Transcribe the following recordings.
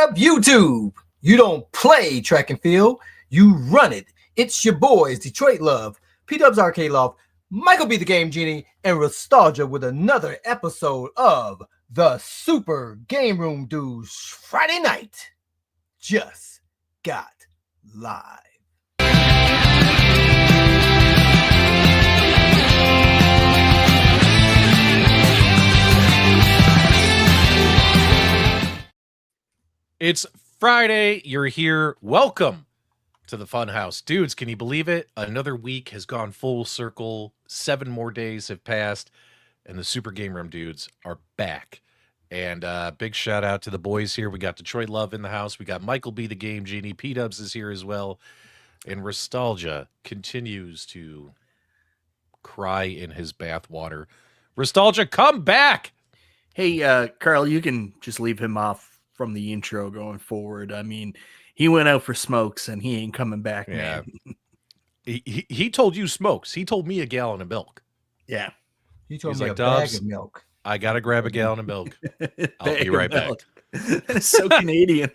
up, YouTube? You don't play track and field, you run it. It's your boys, Detroit Love, P-Dubs Arcade Loft, Michael B. the Game Genie, and Nostalgia with another episode of the Super Game Room Dudes Friday Night Just Got Live. It's Friday. You're here. Welcome to the Funhouse. Dudes, can you believe it? Another week has gone full circle. 7 more days have passed, and the Super Game Room Dudes are back. And big shout out to the boys here. We got Detroit Love in the house. We got Michael B. the Game Genie. P-Dubs is here as well. And Nostalgia continues to cry in his bathwater. Nostalgia, come back! Hey, Carl, you can just leave him off from the intro going forward. I mean, he went out for smokes and he ain't coming back, man. He told you smokes. He told me a gallon of milk. Yeah. He told He's me like, a bag Dubs, of milk. I got to grab a gallon of milk. I'll be right back. That is so Canadian.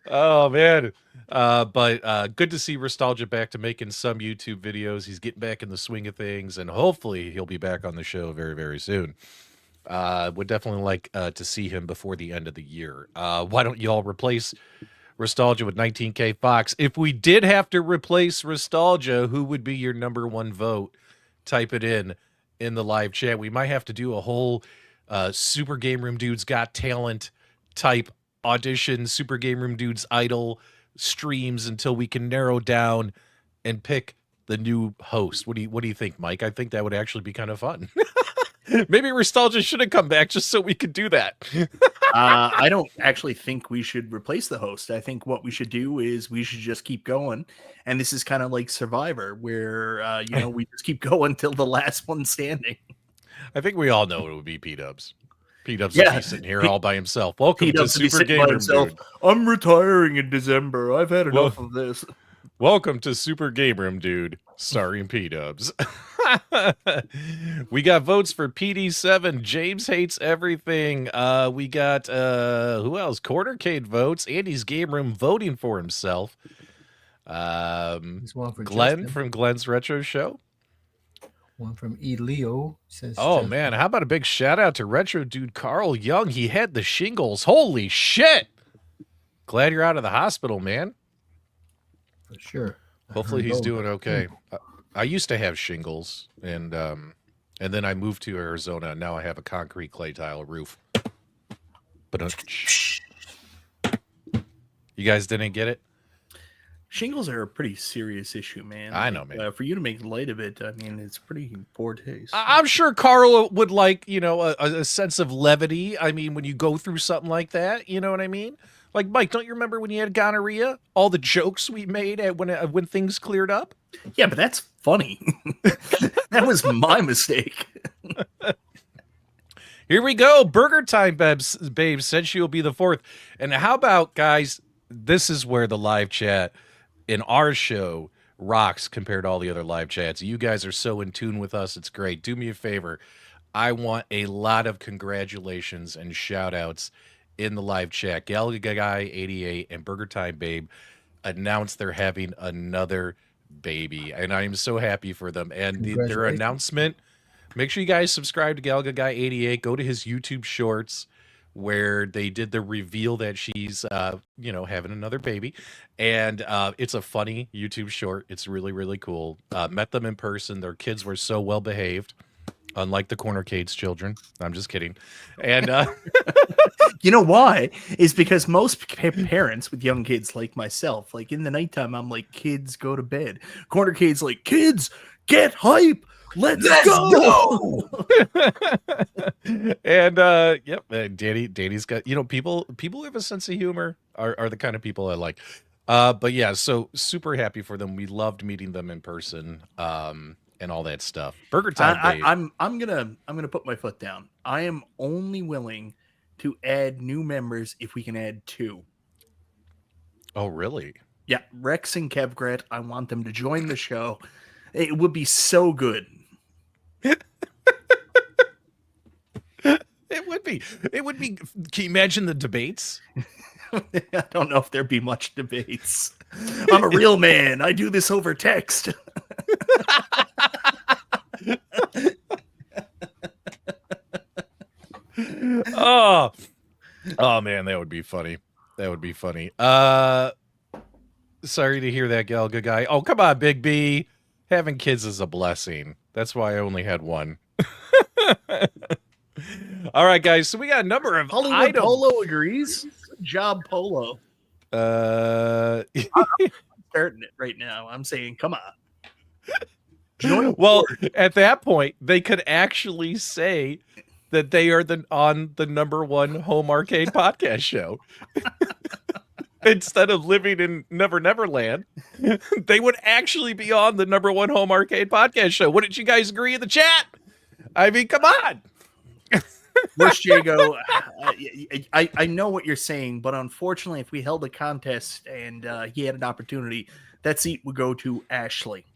Oh, man. But good to see Nostalgia back to making some YouTube videos. He's getting back in the swing of things, and hopefully he'll be back on the show very, very soon. Would definitely like to see him before the end of the year. Why don't you all replace Nostalgia with 19K Fox? If we did have to replace Nostalgia, who would be your number one vote? Type it in the live chat. We might have to do a whole Super Game Room Dudes Got Talent type audition, Super Game Room Dudes Idol streams until we can narrow down and pick the new host. What do you think, Mike? I think that would actually be kind of fun. Maybe Nostalgia should have come back just so we could do that. I don't actually think we should replace the host. I think what we should do is we should just keep going. And this is kind of like Survivor, where, we just keep going till the last one standing. I think we all know it would be P-Dubs. P-Dubs would be sitting here all by himself. Welcome to Super Game Room Dude. I'm retiring in December. I've had enough of this. Welcome to Super Game Room Dude, starring P-Dubs. We got votes for PD7. James hates everything. We got who else? Cornercade votes. Andy's Game Room voting for himself. One for Glenn Justin. from Glenn's Retro Show. One from E. Leo says, Oh man, how about a big shout out to Retro Dude Carl Young? He had the shingles. Holy shit! Glad you're out of the hospital, man. For sure. Hopefully he's doing okay. I used to have shingles, and then I moved to Arizona, and now I have a concrete clay tile roof. But you guys didn't get it? Shingles are a pretty serious issue, man. I know, man. For you to make light of it, I mean, it's pretty poor taste. I'm sure Carl would like, a sense of levity. I mean, when you go through something like that, you know what I mean? Like, Mike, don't you remember when you had gonorrhea? All the jokes we made when things cleared up? Yeah, but that's funny. That was my mistake. Here we go. Burger Time Babe said she will be the 4th. And how about, guys, this is where the live chat in our show rocks compared to all the other live chats. You guys are so in tune with us. It's great. Do me a favor. I want a lot of congratulations and shout outs in the live chat. Galga Guy 88 and Burger Time Babe announced they're having another baby, and I am so happy for them. And their announcement, make sure you guys subscribe to Galga Guy 88. Go to his YouTube shorts where they did the reveal that she's having another baby, and it's a funny YouTube short. It's really, really cool. Met them in person. Their kids were so well behaved, unlike the Cornercade's children. I'm just kidding. And you know why? Is because most parents with young kids like myself, like in the nighttime, I'm like, kids, go to bed. Cornercade's like, kids, get hype. Let's go. And yep, Danny's got, people who have a sense of humor are the kind of people I like. But yeah, so super happy for them. We loved meeting them in person. And all that stuff. Burger Time. I'm gonna put my foot down. I am only willing to add new members if we can add 2. Oh, really? Yeah, Rex and Kevgrat. I want them to join the show. It would be so good. It would be. It would be. Can you imagine the debates? I don't know if there'd be much debates. I'm a real man. I do this over text. Oh, oh man, that would be funny. That would be funny. Sorry to hear that, Gal. Good guy. Oh, come on, Big B. Having kids is a blessing. That's why I only had one. All right, guys. So we got a number of Hollywood items. Polo agrees. Good job, Polo. I'm starting it right now. I'm saying, come on. Well, at that point, they could actually say that they are on the #1 home arcade podcast show. Instead of living in Never Never Land, they would actually be on the #1 home arcade podcast show. Wouldn't you guys agree in the chat? I mean, come on. Where's Jago? I know what you're saying, but unfortunately, if we held a contest and he had an opportunity, that seat would go to Ashley.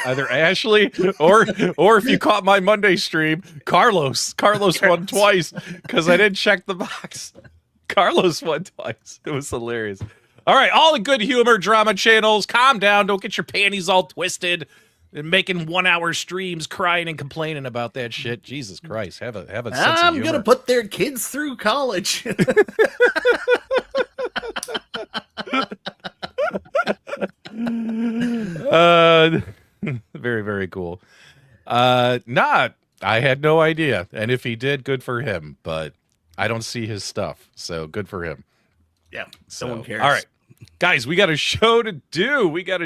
Either Ashley or if you caught my Monday stream, Carlos won twice because I didn't check the box. Carlos won twice. It was hilarious. All right, all the good humor drama channels, calm down. Don't get your panties all twisted and making 1-hour streams crying and complaining about that shit. Jesus Christ, have a sense of humor. I'm gonna put their kids through college. Very, very cool. I had no idea. And if he did, good for him. But I don't see his stuff. So good for him. Yeah, so, no one cares. All right. Guys, we got a show to do. We got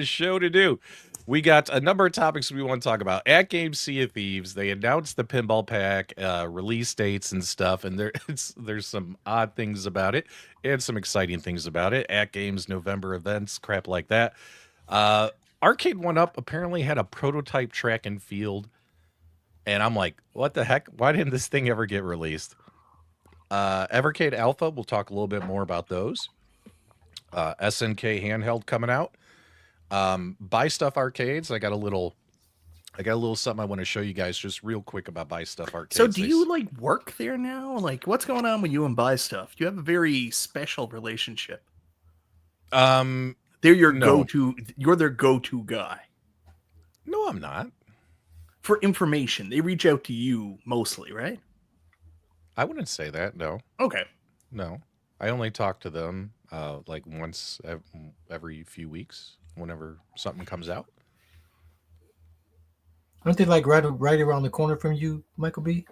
a number of topics we want to talk about. AtGames Sea of Thieves, they announced the pinball pack, release dates and stuff, and there's some odd things about it and some exciting things about it. AtGames November events, crap like that. Arcade 1-Up apparently had a prototype track and field, and I'm like, what the heck? Why didn't this thing ever get released? Evercade Alpha, we'll talk a little bit more about those. SNK Handheld coming out. Buy Stuff Arcades. I got a little something I want to show you guys just real quick about Buy Stuff Arcades. So do you like work there now? Like what's going on with you and Buy Stuff? You have a very special relationship. They're your go-to, you're their go-to guy. No, I'm not. For information. They reach out to you mostly, right? I wouldn't say that, no. Okay. No. I only talk to them like once every few weeks whenever something comes out. Aren't they like right around the corner from you, Michael B?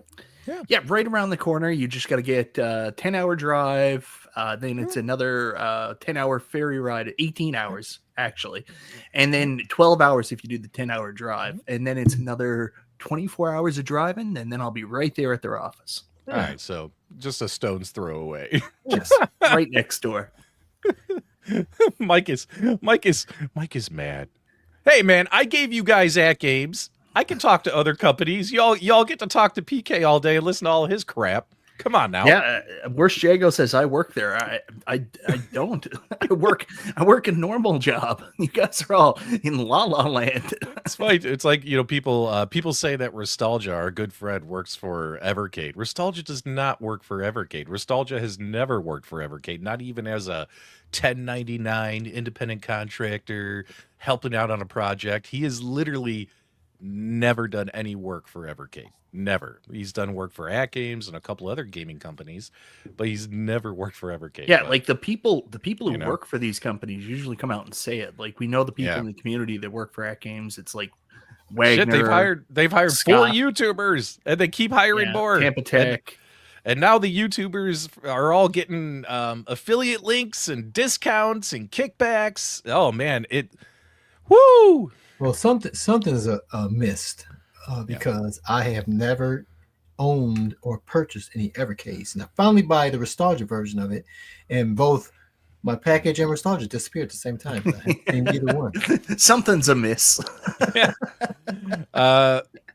Yeah, right around the corner. You just got to get 10-hour drive. Then it's another 10-hour ferry ride, 18 hours actually. And then 12 hours if you do the 10-hour drive. And then it's another 24 hours of driving. And then I'll be right there at their office. All right, so just a stone's throw away. Yes, right next door. Mike is mad. Hey man, I gave you guys AtGames. I can talk to other companies. Y'all get to talk to PK all day and listen to all his crap. Come on now. Yeah, worst Jago says I work there. I don't. I work a normal job. You guys are all in La La Land. It's funny. It's like, you know, people say that Restalgia, our good friend, works for Evercade. Restalgia does not work for Evercade. Restalgia has never worked for Evercade, not even as a 1099 independent contractor helping out on a project. He has literally never done any work for Evercade. Never. He's done work for AtGames and a couple other gaming companies, but he's never worked for Evercade. Yeah, but, like the people who work for these companies usually come out and say it. Like we know the people in the community that work for AtGames. It's like Wagner. Shit, they've hired Scott, 4 YouTubers, and they keep hiring more. Tampa Tech. And now the YouTubers are all getting affiliate links and discounts and kickbacks. Oh man, woo! Well, something's missed because I have never owned or purchased any Evercades, and I finally buy the Restalgia version of it, and both my package and Restalgia disappeared at the same time. I haven't seen either one. Something's amiss.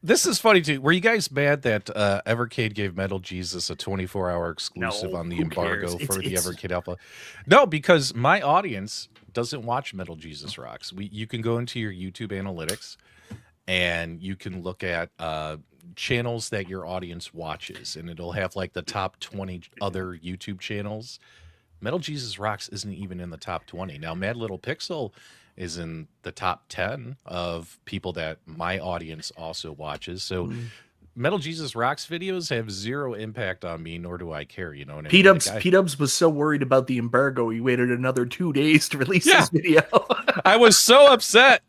This is funny too. Were you guys mad that Evercade gave Metal Jesus a 24-hour exclusive on the embargo for the Evercade Alpha? No, because my audience doesn't watch Metal Jesus Rocks. You can go into your YouTube analytics and you can look at channels that your audience watches, and it'll have like the top 20 other YouTube channels. Metal Jesus Rocks isn't even in the top 20. Now, Mad Little Pixel is in the top 10 of people that my audience also watches. So Metal Jesus Rocks videos have zero impact on me, nor do I care. You know what I mean? P-Dubs was so worried about the embargo, he waited another 2 days to release Yeah. his video. I was so upset.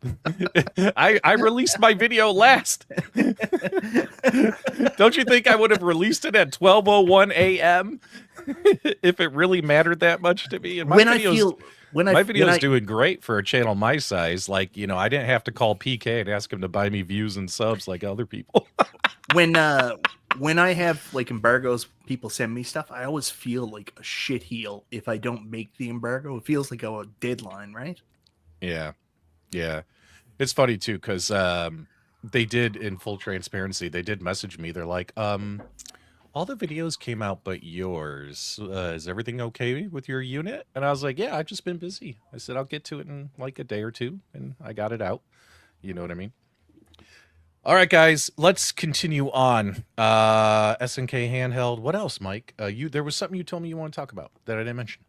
I released my video last. Don't you think I would have released it at 12:01 a.m. if it really mattered that much to me? And my video's doing great for a channel my size. Like, you know, I didn't have to call PK and ask him to buy me views and subs like other people. When I have like embargoes, people send me stuff, I always feel like a shit heel if I don't make the embargo. It feels like a deadline, right? Yeah. It's funny too, because they did, in full transparency, they did message me. They're like, all the videos came out but yours. Is everything okay with your unit? And I was like, yeah, I've just been busy. I said, I'll get to it in like a day or two, and I got it out. You know what I mean? All right, guys, let's continue on. SNK Handheld. What else, Mike? There was something you told me you want to talk about that I didn't mention.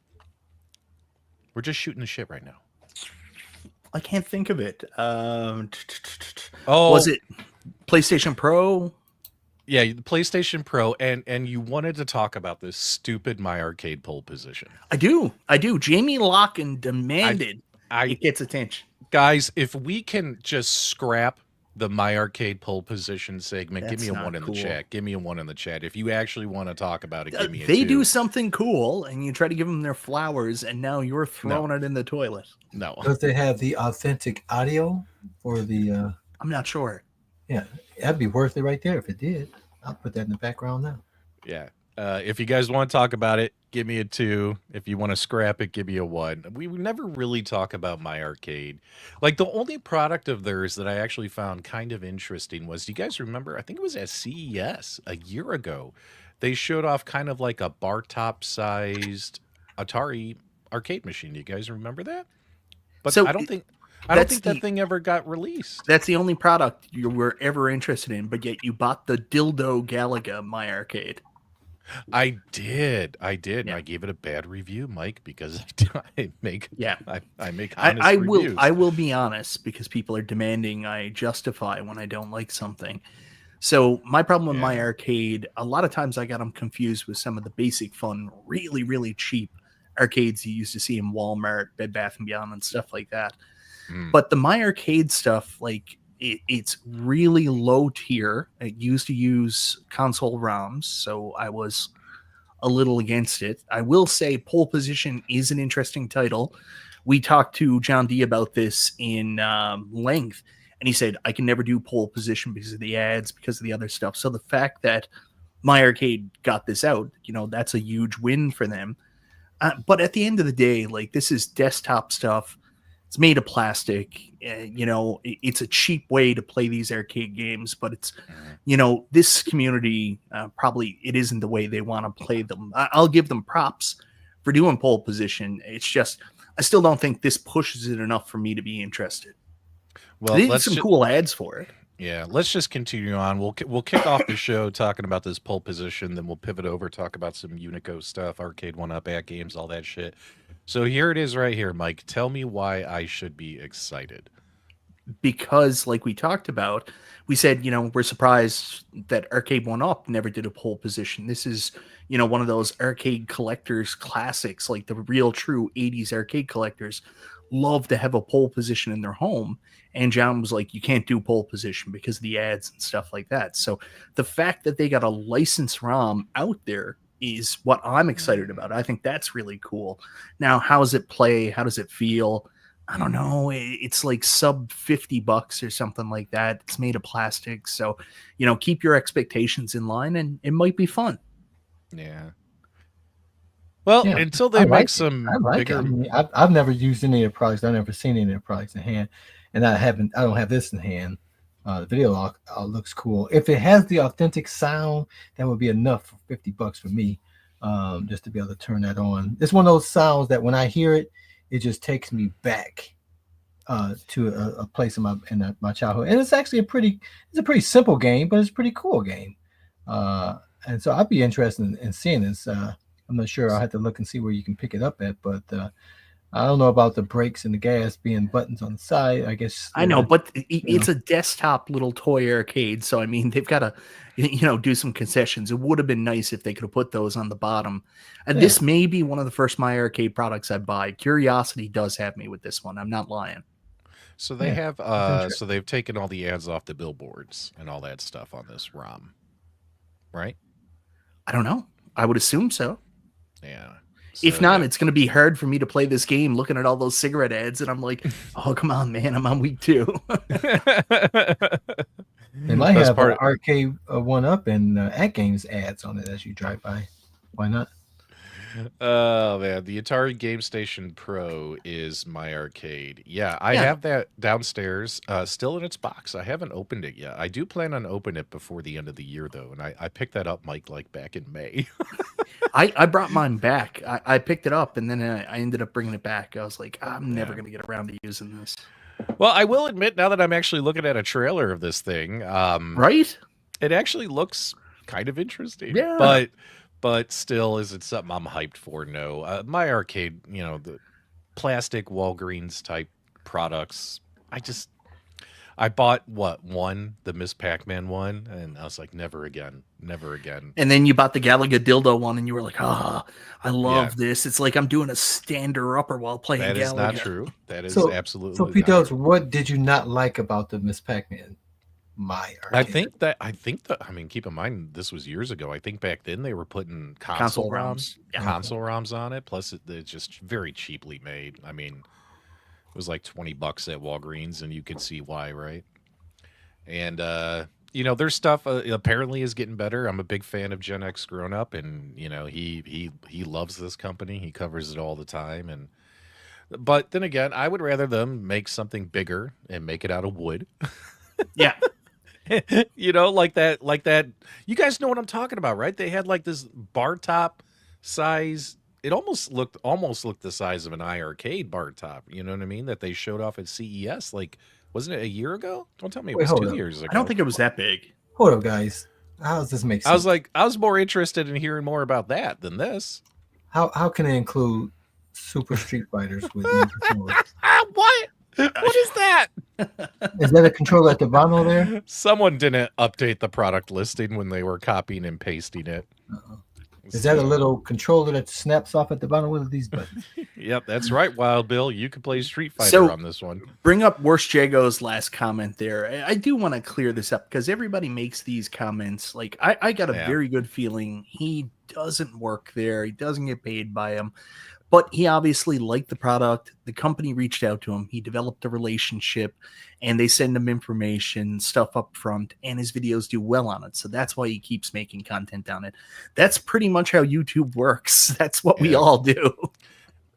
We're just shooting the shit right now. I can't think of it. Was it PlayStation Pro? Yeah, the PlayStation Pro, and you wanted to talk about this stupid My Arcade pole position. I do. Jamie Locken demanded it gets attention. Guys, if we can just scrap the My Arcade pole position segment, give me a 1 in the chat. Give me a 1 in the chat. If you actually want to talk about it, give me a 2. They do something cool, and you try to give them their flowers, and now you're throwing it in the toilet. No. Does they have the authentic audio for the... I'm not sure. Yeah, that'd be worth it right there if it did. I'll put that in the background now. Yeah. If you guys want to talk about it, give me a 2. If you want to scrap it, give me a 1. We never really talk about My Arcade. Like, the only product of theirs that I actually found kind of interesting was, do you guys remember? I think it was at CES a year ago. They showed off kind of like a bar top sized Atari arcade machine. Do you guys remember that? But so I don't think that thing ever got released. That's the only product you were ever interested in, but yet you bought the Dildo Galaga My Arcade. I did. Yeah. And I gave it a bad review, Mike, because I make honest reviews. I will be honest, because people are demanding I justify when I don't like something. So my problem with My Arcade, a lot of times I got them confused with some of the basic fun, really, really cheap arcades you used to see in Walmart, Bed Bath & Beyond, and stuff like that. But the My Arcade stuff, like, it's really low tier. It used to use console ROMs, so I was a little against it. I will say Pole Position is an interesting title. We talked to John D about this in length, and he said, I can never do Pole Position because of the ads, because of the other stuff. So the fact that My Arcade got this out, you know, that's a huge win for them. But at the end of the day, like, this is desktop stuff. It's made of plastic. You know, it's a cheap way to play these arcade games, but it's, you know, this community probably it isn't the way they want to play them. I'll give them props for doing Pole Position. It's just, I still don't think this pushes it enough for me to be interested. Well, they did some cool ads for it. Yeah, let's just continue on. We'll kick off the show talking about this Pole Position, then we'll pivot over, talk about some Unico stuff, Arcade 1-Up, AtGames, all that shit. So here it is right here, Mike. Tell me why I should be excited. Because, like we talked about, we said, you know, we're surprised that Arcade 1-Up never did a Pole Position. This is, you know, one of those arcade collectors classics, like the real true 80s arcade collectors love to have a Pole Position in their home. And John was like, you can't do Pole Position because of the ads and stuff like that. So the fact that they got a licensed ROM out there is what I'm excited about. I think that's really cool. Now, how does it play? How does it feel? I don't know. It's like sub $50 or something like that. It's made of plastic. So, you know, keep your expectations in line and it might be fun. Yeah. Well, until they make some bigger... I mean, I've never used any of their products. I've never seen any of their products in hand. And I don't have this in hand. The video looks cool. If it has the authentic sound, that would be enough for $50 for me, just to be able to turn that on. It's one of those sounds that when I hear it, it just takes me back to a place in my childhood, and it's actually it's a pretty simple game, but it's a pretty cool game. And so I'd be interested in seeing this. I'm not sure. I'll have to look and see where you can pick it up at, but I don't know about the brakes and the gas being buttons on the side. I guess I know, but you it's a desktop little toy arcade, so I mean they've got to, do some concessions. It would have been nice if they could have put those on the bottom. And Yeah. this may be one of the first My Arcade products I buy. Curiosity does have me with this one. I'm not lying. So they Yeah, have that's interesting. so they've taken all the ads off the billboards and all that stuff on this ROM, right? I don't know. I would assume so. Yeah. If So not, yeah. it's going to be hard for me to play this game looking at all those cigarette ads, and I'm like, oh come on, man, I'm on week 2. They might That's have part arcade one up and AtGames ads on it as you drive by. Why not? Oh man, the Atari Game Station Pro is my arcade. Yeah, I Yeah. have that downstairs, still in its box. I haven't opened it yet. I do plan on opening it before the end of the year though, and I picked that up, Mike, like back in May. I brought mine back. I picked it up, and then I ended up bringing it back. I was like, I'm never Yeah. going to get around to using this. Well, I will admit now that I'm actually looking at a trailer of this thing, Right? it actually looks kind of interesting. Yeah. But still, is it something I'm hyped for? No. My arcade, the plastic Walgreens type products. I bought the Miss Pac-Man one, and I was like, never again, never again. And then you bought the Galaga dildo one, and you were like, I love Yeah. this. It's like I'm doing a stander upper while playing That Galaga. is not true. That is So absolutely Pete not Dubs, true. what did you not like about the Miss Pac-Man? My I arcade. think that I mean, keep in mind this was years ago. I think back then they were putting Console ROMs. Yeah. console ROMs on it. Plus, it's just very cheaply made. I mean, it was like $20 at Walgreens, and you can see why, right? And their stuff apparently is getting better. I'm a big fan of Gen X Grown Up, and he loves this company. He covers it all the time, but then again, I would rather them make something bigger and make it out of wood. Yeah. Like that. You guys know what I'm talking about, right? They had like this bar top size. It almost looked the size of an iArcade bar top. You know what I mean? That they showed off at CES. Like, wasn't it a year ago? Don't tell me it Wait, was hold 2 up. years ago. I don't think it was that big. Hold up, guys. How does this make sense? I was more interested in hearing more about that than this. How can it include Super Street Fighters with no controller? What? What is that? Is that a controller at the bottom there? Someone didn't update the product listing when they were copying and pasting it. Is that a little controller that snaps off at the bottom of these buttons? Yep, that's right, Wild Bill. You can play Street Fighter So- on this one. Bring up Worst Jago's last comment there. I do want to clear this up because everybody makes these comments. Like, I got a Yeah. very good feeling he doesn't work there. He doesn't get paid by him. But he obviously liked the product. The company reached out to him. He developed a relationship, and they send him information, stuff up front, and his videos do well on it. So that's why he keeps making content on it. That's pretty much how YouTube works. That's what we Yeah. all do.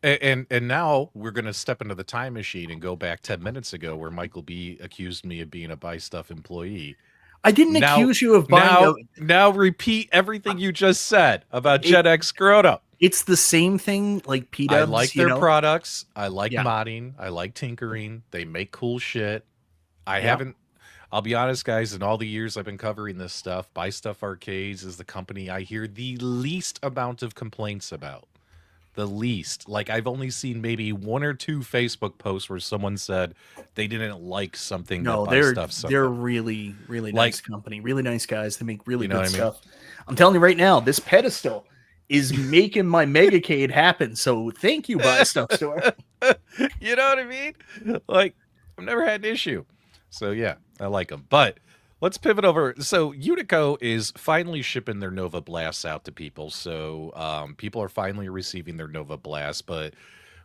And now we're going to step into the time machine and go back 10 minutes ago where Michael B accused me of being a Buy Stuff employee. I didn't Now- accuse you of buying Now repeat everything you just said about Gen X Grown Up. It's the same thing like P-Dubs. I like their products. I like Yeah. modding. I like tinkering. They make cool shit. Yeah. I'll be honest, guys, in all the years I've been covering this stuff, Buy Stuff Arcades is the company I hear the least amount of complaints about. The least. Like, I've only seen maybe 1 or 2 Facebook posts where someone said they didn't like something. No, that Buy Stuff they're really, really nice Like- company. Really nice guys. They make really You know good what I mean? stuff. I'm telling you right now, this pedestal is making my Megacade happen. So thank you, Buy Stuff Store. You know what I mean? Like, I've never had an issue. So yeah, I like them. But let's pivot over. So Unico is finally shipping their Nova Blasts out to people. So people are finally receiving their Nova Blasts. But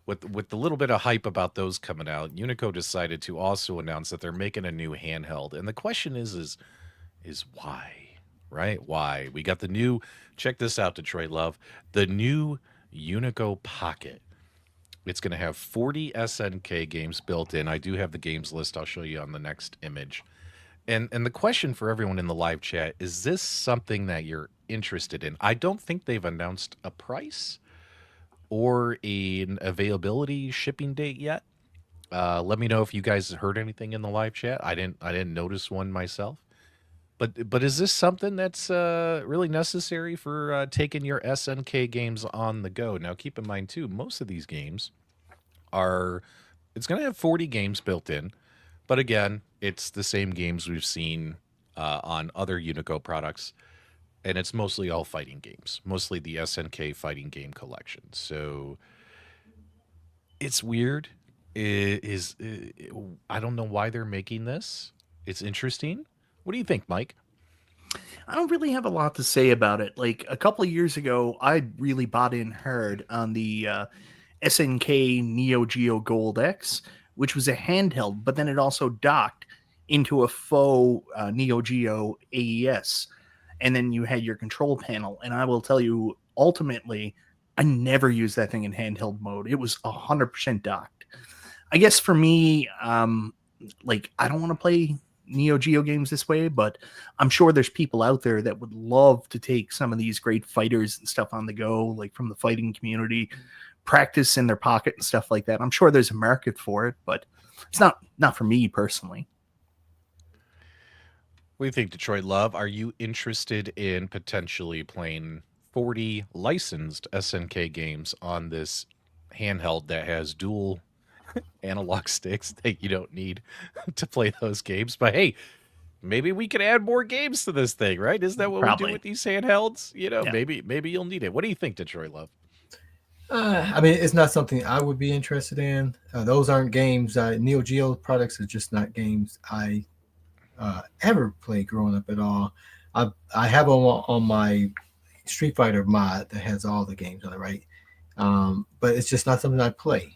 with the little bit of hype about those coming out, Unico decided to also announce that they're making a new handheld. And the question is why? Right? Why? We got the new, check this out, Detroit Love, the new Unico Pocket. It's going to have 40 SNK games built in. I do have the games list. I'll show you on the next image. And the question for everyone in the live chat, is this something that you're interested in? I don't think they've announced a price or an availability shipping date yet. Let me know if you guys heard anything in the live chat. I didn't notice one myself. But is this something that's really necessary for taking your SNK games on the go? Now, keep in mind too, most of these games are it's going to have 40 games built in, but again, it's the same games we've seen on other Unico products, and it's mostly all fighting games, mostly the SNK fighting game collection. So it's weird. It is I don't know why they're making this. It's interesting. What do you think, Mike? I don't really have a lot to say about it. Like a couple of years ago, I really bought in hard on the SNK Neo Geo Gold X, which was a handheld, but then it also docked into a faux Neo Geo AES. And then you had your control panel. And I will tell you, ultimately, I never used that thing in handheld mode. It was 100% docked. I guess for me, like I don't want to play Neo Geo games this way, but I'm sure there's people out there that would love to take some of these great fighters and stuff on the go, like from the fighting community, practice in their pocket and stuff like that. I'm sure there's a market for it, but it's not for me personally. What do you think, Detroit Love? Are you interested in potentially playing 40 licensed SNK games on this handheld that has dual analog sticks that you don't need to play those games? But hey, maybe we could add more games to this thing, right? Isn't that what we do Probably. with these handhelds? You know, Yeah. maybe you'll need it. What do you think, Detroit Love? I mean, it's not something I would be interested in. Those aren't games. Neo Geo products are just not games I ever played growing up at all. I have on my Street Fighter mod that has all the games on it, right? But it's just not something I play.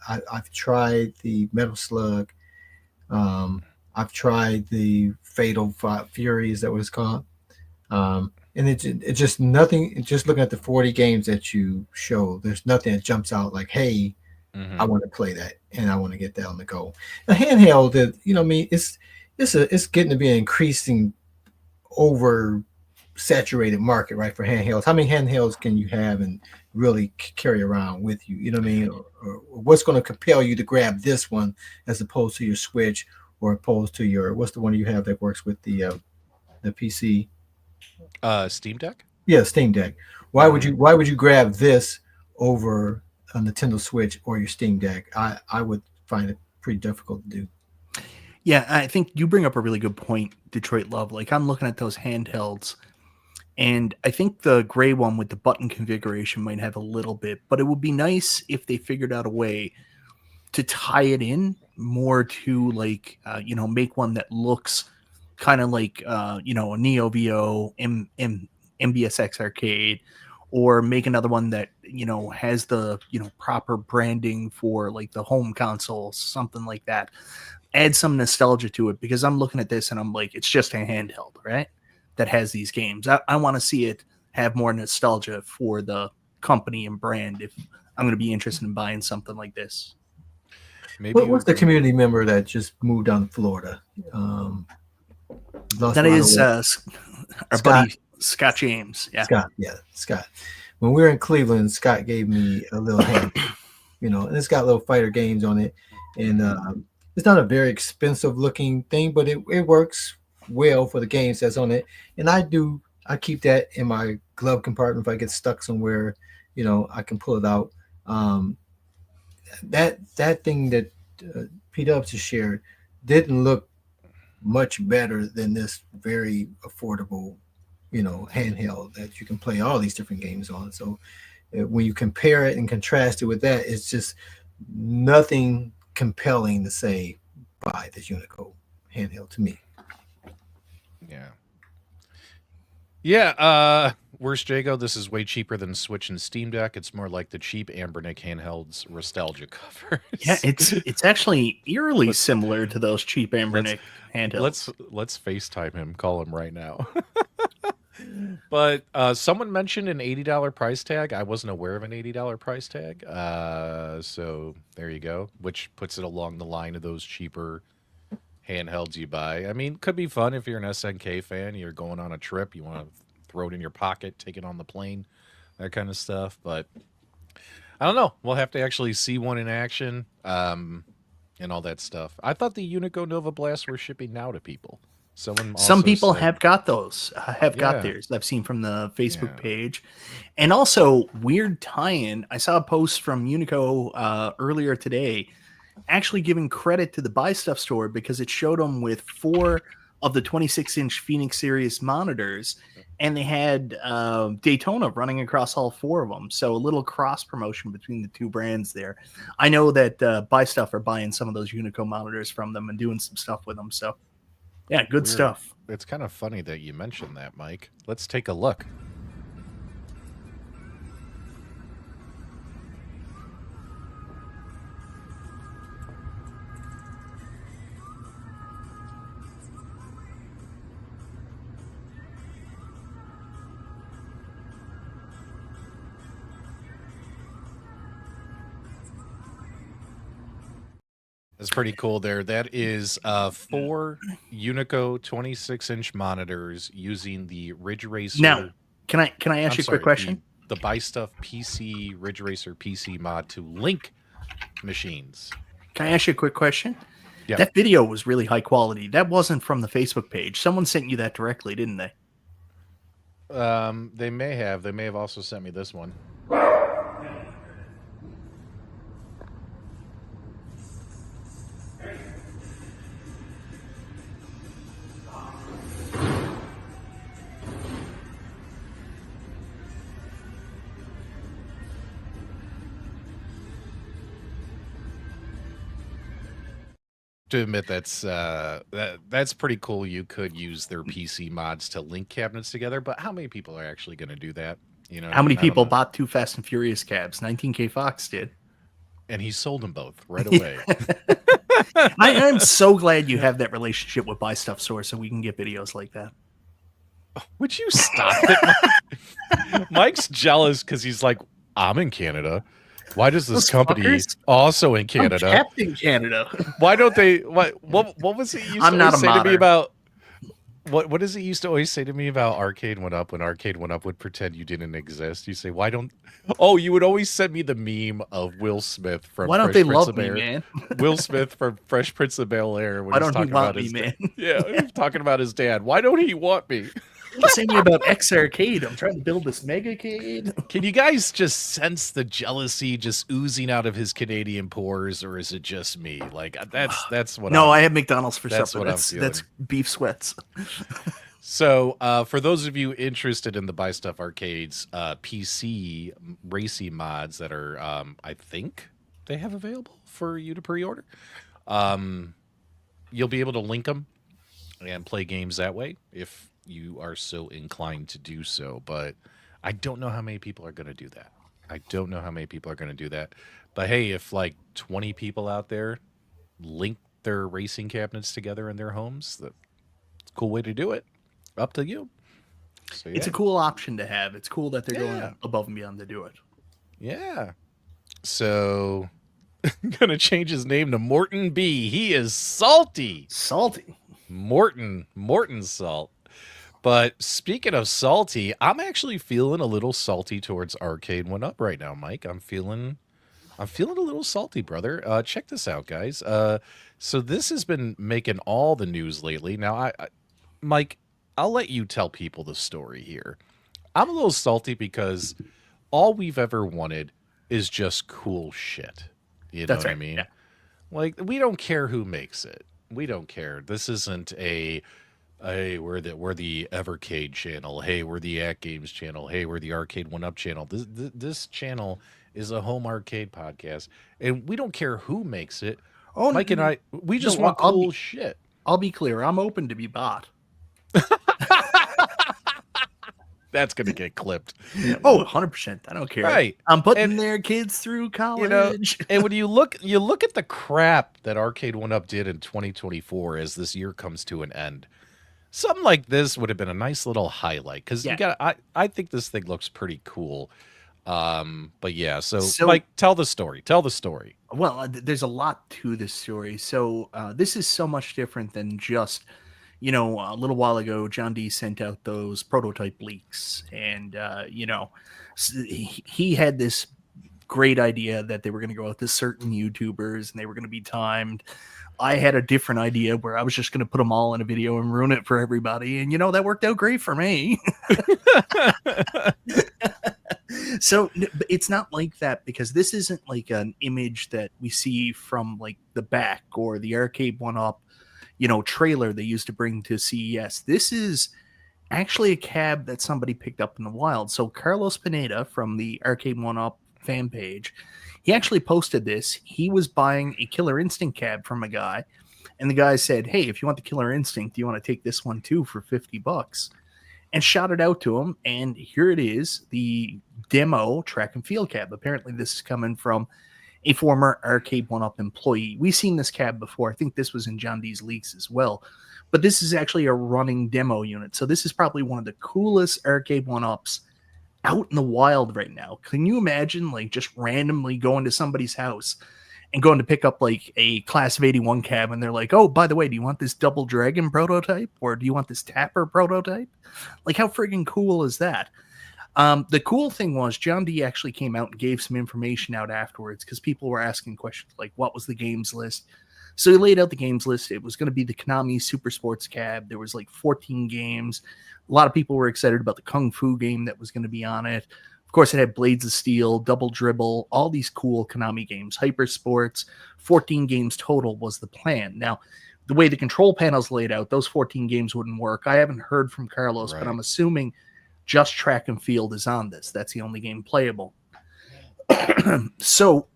I've tried the Metal Slug. I've tried the Fatal Fury, is that what it's called? And it's just nothing. Just looking at the 40 games that you show, there's nothing that jumps out like, hey, Mm-hmm. I want to play that and I want to get that on the go. A handheld, that I mean, it's getting to be an increasing over saturated market, right? For handhelds, how many handhelds can you have and really carry around with you? You know what I mean? Or what's going to compel you to grab this one as opposed to your Switch, or opposed to your what's the one you have that works with the PC? Steam Deck? Yeah, Steam Deck. Why would you grab this over a Nintendo Switch or your Steam Deck? I would find it pretty difficult to do. Yeah, I think you bring up a really good point, Detroit Love. Like I'm looking at those handhelds, and I think the gray one with the button configuration might have a little bit, but it would be nice if they figured out a way to tie it in more to like make one that looks kind of like a Neo VO MBSX arcade, or make another one that has the proper branding for like the home console, something like that. Add some nostalgia to it, because I'm looking at this and I'm like, it's just a handheld, right? That has these games. I want to see it have more nostalgia for the company and brand if I'm going to be interested in buying something like this. Maybe What's the community member that just moved down to Florida? That is our Scott. buddy Scott James. Yeah. Scott. When we were in Cleveland, Scott gave me a little hand, and it's got little fighter games on it, and it's not a very expensive looking thing, but it works well for the games that's on it. And I keep that in my glove compartment. If I get stuck somewhere, I can pull it out. That thing that P-Dubs just shared didn't look much better than this very affordable, handheld that you can play all these different games on. So when you compare it and contrast it with that, it's just nothing compelling to say buy this Unico handheld to me. Yeah. Where's Jago? This is way cheaper than Switch and Steam Deck. It's more like the cheap Ambernick handhelds nostalgia covers. Yeah, it's actually eerily similar to those cheap Ambernick handhelds. Let's FaceTime him. Call him right now. But someone mentioned an $80 price tag. I wasn't aware of an $80 price tag. So there you go, which puts it along the line of those cheaper handhelds you buy. I mean, could be fun if you're an SNK fan. You're going on a trip. You want to throw it in your pocket, take it on the plane, that kind of stuff. But I don't know. We'll have to actually see one in action. and all that stuff. I thought the Unico Nova Blast were shipping now to people. Someone Some also people said, have got those, have got yeah, theirs. I've seen from the Facebook yeah. page. And also, weird tie-in. I saw a post from Unico earlier today actually giving credit to the Buy Stuff store because it showed them with 4 of the 26-inch Phoenix Series monitors, and they had Daytona running across all 4 of them. So a little cross promotion between the 2 brands there. I know that Buy Stuff are buying some of those Unico monitors from them and doing some stuff with them. So yeah, good stuff. It's kind of funny that you mentioned that, Mike. Let's take a look. That's pretty cool there. That is 4 Unico 26-inch monitors using the Ridge Racer. Now, can I ask you a quick question? The Buy Stuff PC Ridge Racer PC mod to link machines. Can I ask you a quick question? Yeah. That video was really high quality. That wasn't from the Facebook page. Someone sent you that directly, didn't they? They may have. They may have also sent me this one. To admit that's pretty cool. You could use their PC mods to link cabinets together, but how many people are actually going to do that? You know, How many people bought 2 Fast and Furious cabs? 19K Fox did, and he sold them both right away. I'm so glad you have that relationship with Buy Stuff Store, so we can get videos like that. Would you stop it, Mike? Mike's jealous because he's like, I'm in Canada. Why does this company also in Canada? I'm kept in Canada. Why don't they? What was it you used to always say to me about? What does it used to always say to me about Arcade Went Up when Arcade Went Up would pretend you didn't exist? You say, why don't? Oh, you would always send me the meme of Will Smith from Why don't Fresh they Prince love of me, Bel-Air. man? Will Smith from Fresh Prince of Bel-Air. Why don't he want me, man? Yeah, he's talking about his dad. Why don't he want me? He's saying me about X Arcade. I'm trying to build this Megacade. Can you guys just sense the jealousy just oozing out of his Canadian pores, or is it just me? Like that's what. No, I had McDonald's for that's supper. That's beef sweats. So, for those of you interested in the Buy Stuff Arcades PC racing mods that are, I think they have available for you to pre-order, you'll be able to link them and play games that way if you are so inclined to do so. But I don't know how many people are going to do that. But hey, if like 20 people out there link their racing cabinets together in their homes, that's a cool way to do it. Up to you. So, yeah. It's a cool option to have. It's cool that they're going above and beyond to do it. Yeah. So I'm going to change his name to Morton B. He is salty. Salty. Morton Salt. But speaking of salty, I'm actually feeling a little salty towards Arcade Went Up right now, Mike. I'm feeling a little salty, brother. Check this out, guys. So this has been making all the news lately. Now, Mike, I'll let you tell people the story here. I'm a little salty because all we've ever wanted is just cool shit. You know what I mean? Yeah. Like, we don't care who makes it. We don't care. This isn't a, hey, we're the Evercade channel. Hey, we're the AtGames channel. Hey, we're the Arcade One Up channel. This channel is a home arcade podcast, and we don't care who makes it. Oh, Mike and I, we just want cool shit. I'll be clear. I'm open to be bought. That's going to get clipped. Oh, 100%. I don't care. Right. I'm putting their kids through college. You know, and when you look at the crap that Arcade One Up did in 2024 as this year comes to an end, something like this would have been a nice little highlight because I think this thing looks pretty cool. But yeah, so Mike, tell the story. Well, there's a lot to this story. So this is so much different than just, you know, a little while ago, John D sent out those prototype leaks, and you know, he had this great idea that they were going to go out to certain YouTubers and they were going to be timed. I had a different idea where I was just going to put them all in a video and ruin it for everybody. And, that worked out great for me. So it's not like that, because this isn't like an image that we see from like the back or the Arcade 1-Up, trailer they used to bring to CES. This is actually a cab that somebody picked up in the wild. So Carlos Pineda from the Arcade 1-Up fan page, he actually posted this. He was buying a Killer Instinct cab from a guy, and the guy said, "Hey, if you want the Killer Instinct, do you want to take this one too for $50?" And shot it out to him, and here it is, the demo track and field cab. Apparently this is coming from a former Arcade 1-Up employee. We've seen this cab before. I think this was in John D's leaks as well. But this is actually a running demo unit. So this is probably one of the coolest Arcade 1-Ups out in the wild right now. Can you imagine like just randomly going to somebody's house and going to pick up like a class of 81 cab, and they're like, "Oh, by the way, do you want this Double Dragon prototype, or do you want this Tapper prototype?" Like, how friggin' cool is that? The cool thing was John D actually came out and gave some information out afterwards, because people were asking questions like, what was the games list? So he laid out the games list. It was going to be the Konami Super Sports Cab. There was like 14 games. A lot of people were excited about the Kung Fu game that was going to be on it. Of course, it had Blades of Steel, Double Dribble, all these cool Konami games, Hyper Sports. 14 games total was the plan. Now, the way the control panel's laid out, those 14 games wouldn't work. I haven't heard from Carlos, but I'm assuming just track and field is on this. That's the only game playable. So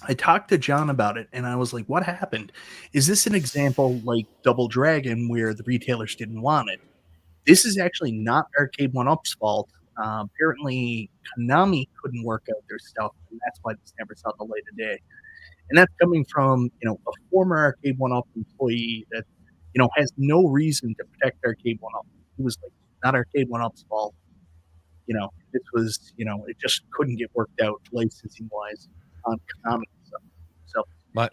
I talked to John about it, and I was like, what happened? Is this an example like Double Dragon where the retailers didn't want it? This is actually not Arcade 1-Up's fault. Apparently, Konami couldn't work out their stuff, and that's why this never saw the light of day. And that's coming from, a former Arcade 1-Up employee that, has no reason to protect Arcade 1-Up. It was like not Arcade 1-Up's fault. This was, it just couldn't get worked out licensing wise on Konami. So Mike,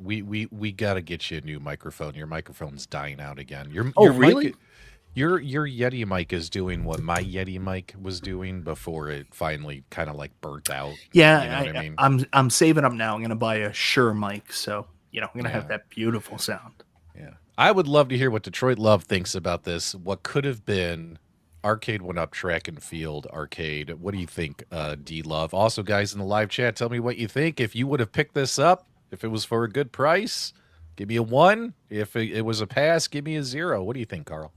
we gotta get you a new microphone. Your microphone's dying out again. Your really? Your Yeti mic is doing what my Yeti mic was doing before it finally kind of like burnt out. Yeah, you know what I mean? I'm saving up now. I'm gonna buy a Shure mic, so I'm gonna have that beautiful sound. Yeah, I would love to hear what Detroit Love thinks about this. What could have been Arcade 1-Up track and field arcade. What do you think, D Love? Also, guys in the live chat, tell me what you think. If you would have picked this up, if it was for a good price, give me a 1. If it was a pass, give me a 0. What do you think, Carl?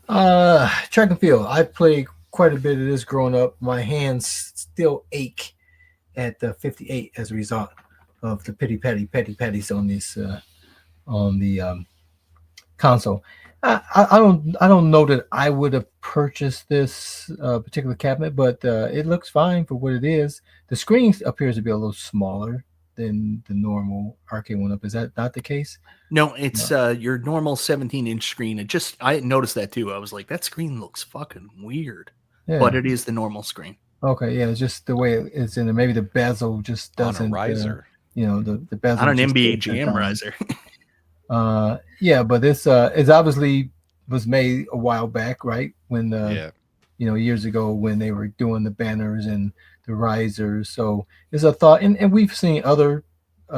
Track and field. I played quite a bit of this growing up. My hands still ache at the 58 as a result of the petty patties on this on the console. I don't know that I would have purchased this particular cabinet, but it looks fine for what it is. The screen appears to be a little smaller than the normal Arcade 1-Up. Is that not the case? No, it's your normal 17-inch screen. I noticed that too. I was like, that screen looks fucking weird, but it is the normal screen. Okay, yeah, it's just the way it's in there. Maybe the bezel just doesn't. On a riser. The bezel on an NBA Jam riser. Yeah, but this is obviously was made a while back, right? When years ago when they were doing the banners and the risers. So it's a thought, and we've seen other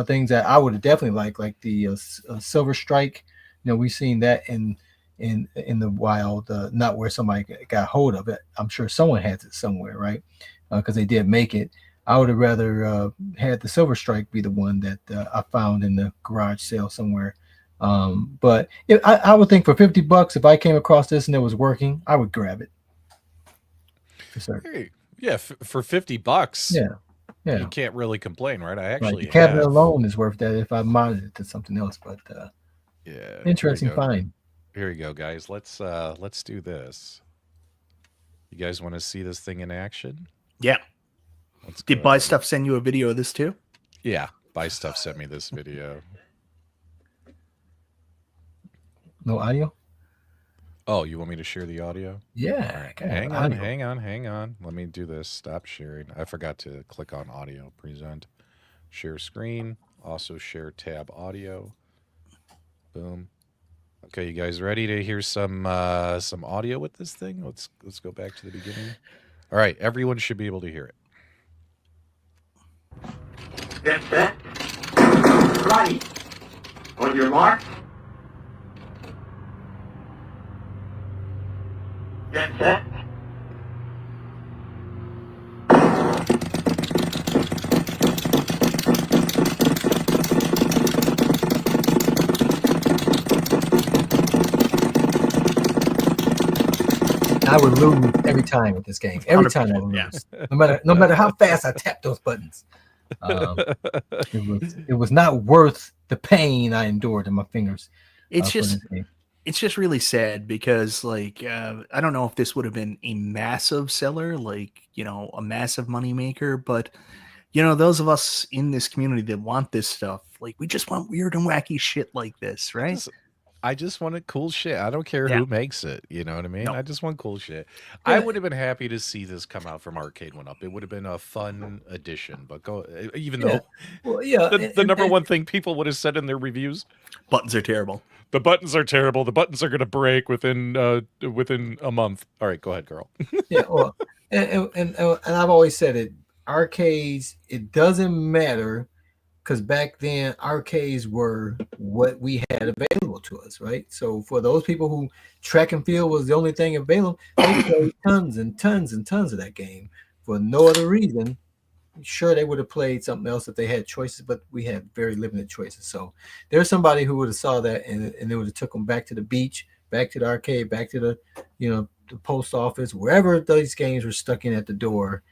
things that I would have definitely like the Silver Strike. We've seen that in the wild, not where somebody got hold of it. I'm sure someone has it somewhere, right? Because they did make it. I would have rather had the Silver Strike be the one that I found in the garage sale somewhere. But I would think for $50, if I came across this and it was working, I would grab it. For certain. Hey, yeah, for $50. Yeah, you can't really complain, right? I actually the cabinet alone is worth that if I modded it to something else. But interesting find. Here we go, guys. Let's do this. You guys want to see this thing in action? Yeah. Did Buy Stuff send you a video of this too? Yeah, Buy Stuff sent me this video. No audio? Oh, you want me to share the audio? Yeah. Right. Hang on. Let me do this. Stop sharing. I forgot to click on audio. Present. Share screen. Also share tab audio. Boom. Okay, you guys ready to hear some audio with this thing? Let's go back to the beginning. All right, everyone should be able to hear it. Get set. Ready. On your mark. Get set. I would lose every time with this game. Every time I would lose, no matter how fast I tap those buttons. It was not worth the pain I endured in my fingers. It's just really sad because like I don't know if this would have been a massive seller, like a massive money maker, but those of us in this community that want this stuff, like we just want weird and wacky shit like this, right? I just wanted cool shit. I don't care who makes it. You know what I mean? No. I just want cool shit. I would have been happy to see this come out from Arcade 1-Up. It would have been a fun addition. But even though the number one thing people would have said in their reviews, buttons are terrible. The buttons are terrible. The buttons are going to break within a month. All right, go ahead, girl. Yeah, well, and I've always said it. Arcades, it doesn't matter. Because back then, arcades were what we had available to us, right? So for those people who track and field was the only thing available, they played tons and tons and tons of that game for no other reason. Sure, they would have played something else if they had choices, but we had very limited choices. So there's somebody who would have saw that and they would have took them back to the beach, back to the arcade, back to the the post office, wherever these games were stuck in at the door.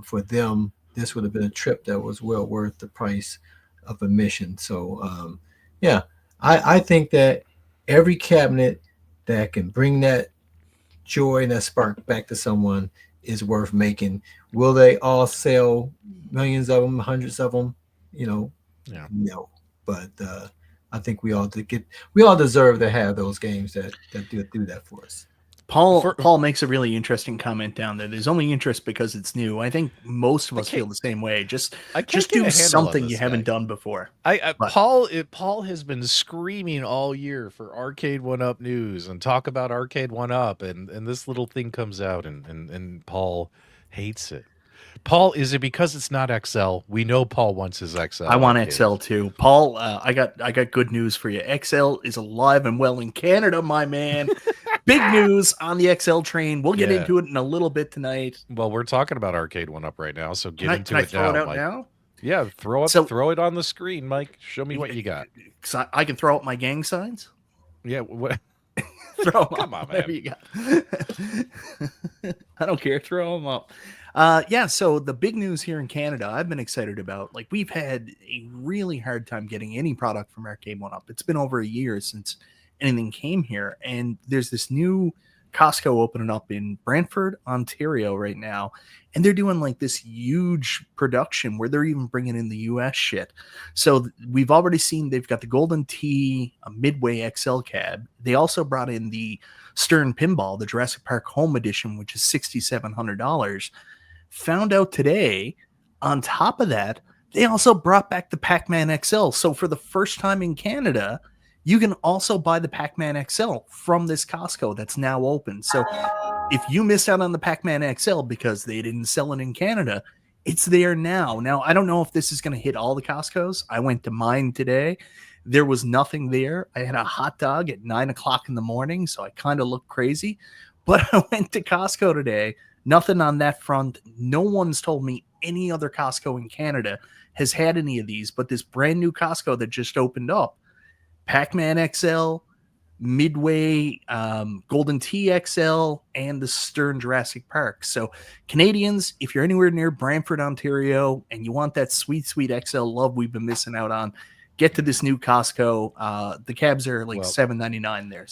For them, this would have been a trip that was well worth the price of admission. So, I think that every cabinet that can bring that joy and that spark back to someone is worth making. Will they all sell millions of them, hundreds of them? No. But I think we all deserve to have those games that do that for us. Paul makes a really interesting comment down there. There's only interest because it's new. I think most of us feel the same way. Just do something you haven't done before. Paul has been screaming all year for Arcade 1-Up news and talk about Arcade 1-Up, and this little thing comes out and Paul hates it. Paul, is it because it's not XL? We know Paul wants his XL. I want XL too. Paul, I got good news for you. XL is alive and well in Canada, my man. Big news on the XL train. We'll get into it in a little bit tonight. Well, we're talking about Arcade 1-Up right now, so get into it now. Mike. Now? Yeah, throw it on the screen, Mike. Show me what you got. I can throw up my gang signs. Yeah, what? Throw them Come up. on, man. You got. I don't care. Throw them up. So the big news here in Canada, I've been excited about. Like, we've had a really hard time getting any product from Arcade 1-Up. It's been over a year since anything came here, and there's this new Costco opening up in Brantford, Ontario right now, and they're doing like this huge production where they're even bringing in the US shit. So we've already seen they've got the Golden Tee, a Midway XL cab. They also brought in the Stern Pinball, the Jurassic Park Home Edition, which is $6,700. Found out today, on top of that, they also brought back the Pac-Man XL. So for the first time in Canada, you can also buy the Pac-Man XL from this Costco that's now open. So if you missed out on the Pac-Man XL because they didn't sell it in Canada, it's there now. Now, I don't know if this is going to hit all the Costcos. I went to mine today. There was nothing there. I had a hot dog at 9 o'clock in the morning, so I kind of looked crazy. But I went to Costco today. Nothing on that front. No one's told me any other Costco in Canada has had any of these, but this brand new Costco that just opened up, Pac-Man XL, Midway, Golden Tee XL, and the Stern Jurassic Park. So Canadians, if you're anywhere near Brantford, Ontario, and you want that sweet, sweet XL love we've been missing out on, get to this new Costco. The cabs are like $7.99 there.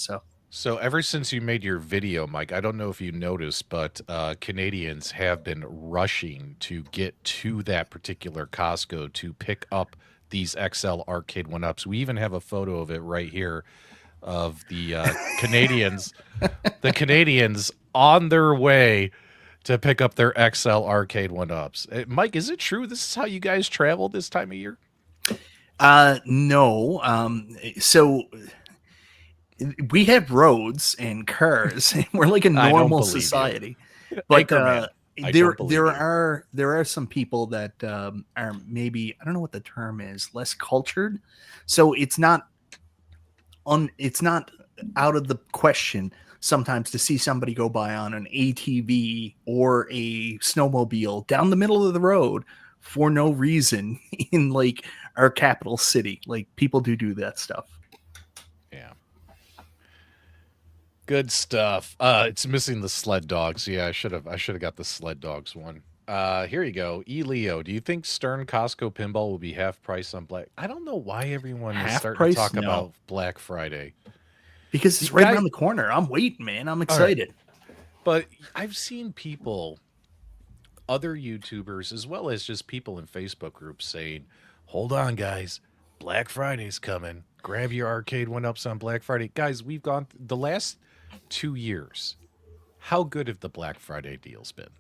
So ever since you made your video, Mike, I don't know if you noticed, but Canadians have been rushing to get to that particular Costco to pick up these XL Arcade 1-Ups. We even have a photo of it right here of the Canadians, on their way to pick up their XL Arcade 1-Ups. Mike, is it true this is how you guys travel this time of year? No. So we have roads and cars. And we're like a normal society. But there believe there you. are some people that are maybe, I don't know what the term is, less cultured. So it's not out of the question sometimes to see somebody go by on an ATV or a snowmobile down the middle of the road for no reason in like our capital city. Like people do that stuff. Yeah. Good stuff. It's missing the sled dogs. Yeah, I should have got the sled dogs one. Here you go. Leo, do you think Stern Costco pinball will be half price on Black? I don't know why everyone is Half starting price? to talk No. about Black Friday. Because it's The right guy- around the corner. I'm waiting, man. I'm right. excited. But I've seen people, other YouTubers, as well as just people in Facebook groups saying, hold on, guys, Black Friday's coming. Grab your arcade one-ups on Black Friday. Guys, we've gone the last 2 years. How good have the Black Friday deals been?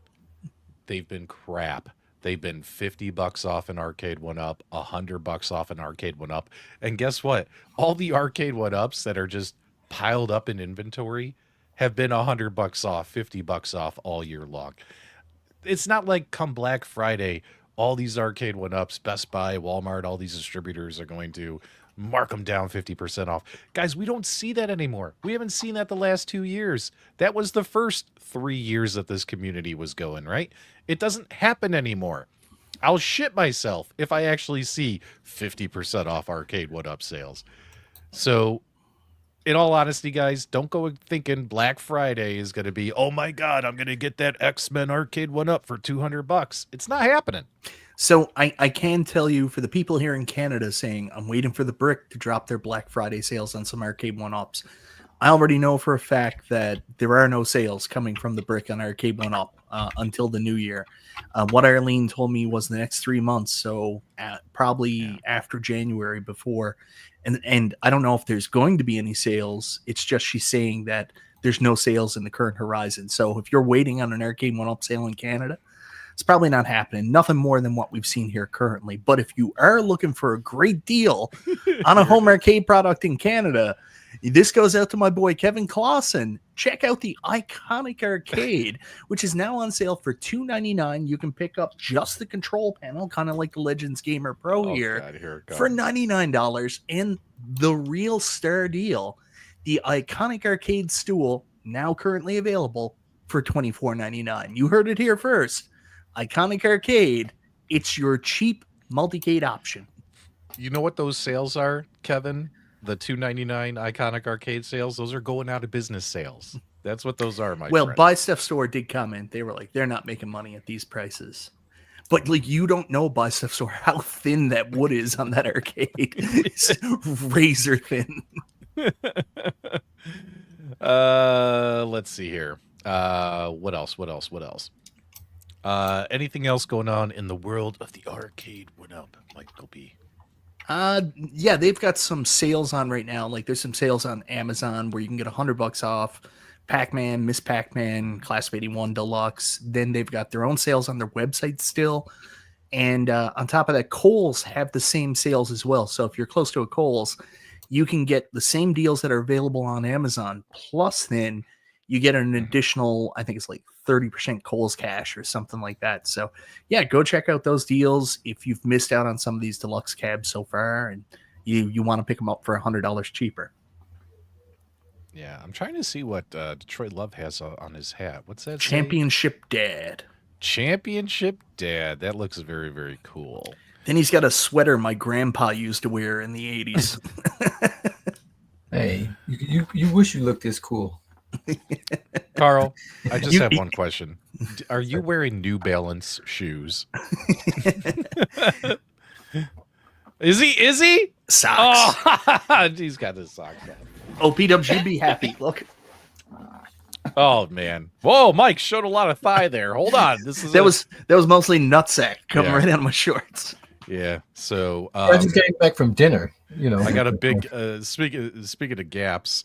They've been crap. They've been $50 off an arcade one-up, $100 off an arcade one-up. And guess what? All the arcade one-ups that are just piled up in inventory have been $100 off, $50 off all year long. It's not like come Black Friday, all these arcade one-ups, Best Buy, Walmart, all these distributors are going to mark them down 50% off. Guys, we don't see that anymore. We haven't seen that the last 2 years. That was the first 3 years that this community was going, right? It doesn't happen anymore. I'll shit myself if I actually see 50% off arcade one-up sales. So, in all honesty, guys, don't go thinking Black Friday is going to be, oh my God, I'm going to get that X-Men arcade one-up for $200. It's not happening. So I can tell you, for the people here in Canada saying, I'm waiting for the Brick to drop their Black Friday sales on some arcade one-ups, I already know for a fact that there are no sales coming from the Brick on arcade one-up until the new year. What Arlene told me was the next 3 months, so probably after January before. And I don't know if there's going to be any sales. It's just she's saying that there's no sales in the current horizon. So if you're waiting on an arcade one-up sale in Canada, it's probably not happening. Nothing more than what we've seen here currently. But if you are looking for a great deal on a home arcade product in Canada, this goes out to my boy Kevin Clausen. Check out the Iconic Arcade, which is now on sale for $2.99. You can pick up just the control panel, kind of like the Legends Gamer Pro here, for $99. And the real star deal, the Iconic Arcade stool, now currently available for $24.99. You heard it here first. Iconic Arcade, it's your cheap Multicade option. You know what those sales are, Kevin? The $2.99 Iconic Arcade sales, those are going out of business sales. That's what those are, my friend. Buy Stuff Store did comment. They were like, they're not making money at these prices. But like, you don't know, Buy Stuff Store, how thin that wood is on that arcade. It's razor thin. Let's see here. What else? Anything else going on in the world of the arcade one-up, Michael B? Yeah, they've got some sales on right now. Like there's some sales on Amazon where you can get $100 off Pac-Man, Miss Pac-Man, Class of 81 Deluxe. Then they've got their own sales on their website still. And on top of that, Kohl's have the same sales as well. So if you're close to a Kohl's, you can get the same deals that are available on Amazon. Plus then you get an additional, I think it's like 30% Kohl's cash or something like that. So yeah, go check out those deals if you've missed out on some of these deluxe cabs so far and you want to pick them up for $100 cheaper. Yeah, I'm trying to see what Detroit Love has on his hat. What's that? Championship Dad. Championship Dad. That looks very, very cool. Then he's got a sweater my grandpa used to wear in the 80s. Hey, you wish you looked this cool. Carl, I just have one question. Are you wearing New Balance shoes? Is he? Socks. Oh, he's got his socks on. Oh, P-Dubs, you'd be happy. Look. Oh man! Whoa, Mike showed a lot of thigh there. Hold on, that was mostly nutsack coming right out of my shorts. Yeah. So I just came back from dinner. You know, I got a big. Speaking of gaps,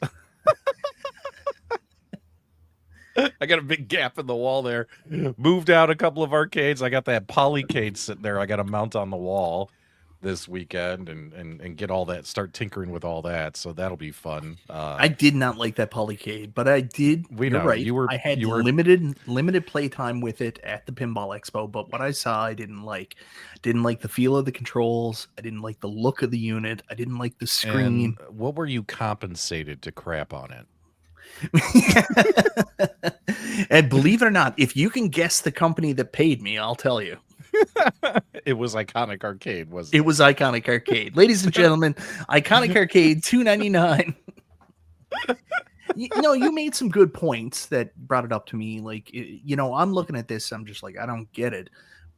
I got a big gap in the wall there. Moved out a couple of arcades. I got that Polycade sitting there. I got to mount on the wall. this weekend and get all that, start tinkering with all that. So that'll be fun. I did not like that Polycade, but I did. We You're know. right. You were- I had you were- limited playtime with it at the Pinball Expo, but what I saw, I didn't like. Didn't like the feel of the controls. I didn't like the look of the unit. I didn't like the screen. And what were you compensated to crap on it? And believe it or not, if you can guess the company that paid me, I'll tell you. It was Iconic Arcade, wasn't It was Iconic Arcade. Ladies and gentlemen, Iconic Arcade, $2.99. You made some good points that brought it up to me. Like, I'm looking at this, I'm just like, I don't get it.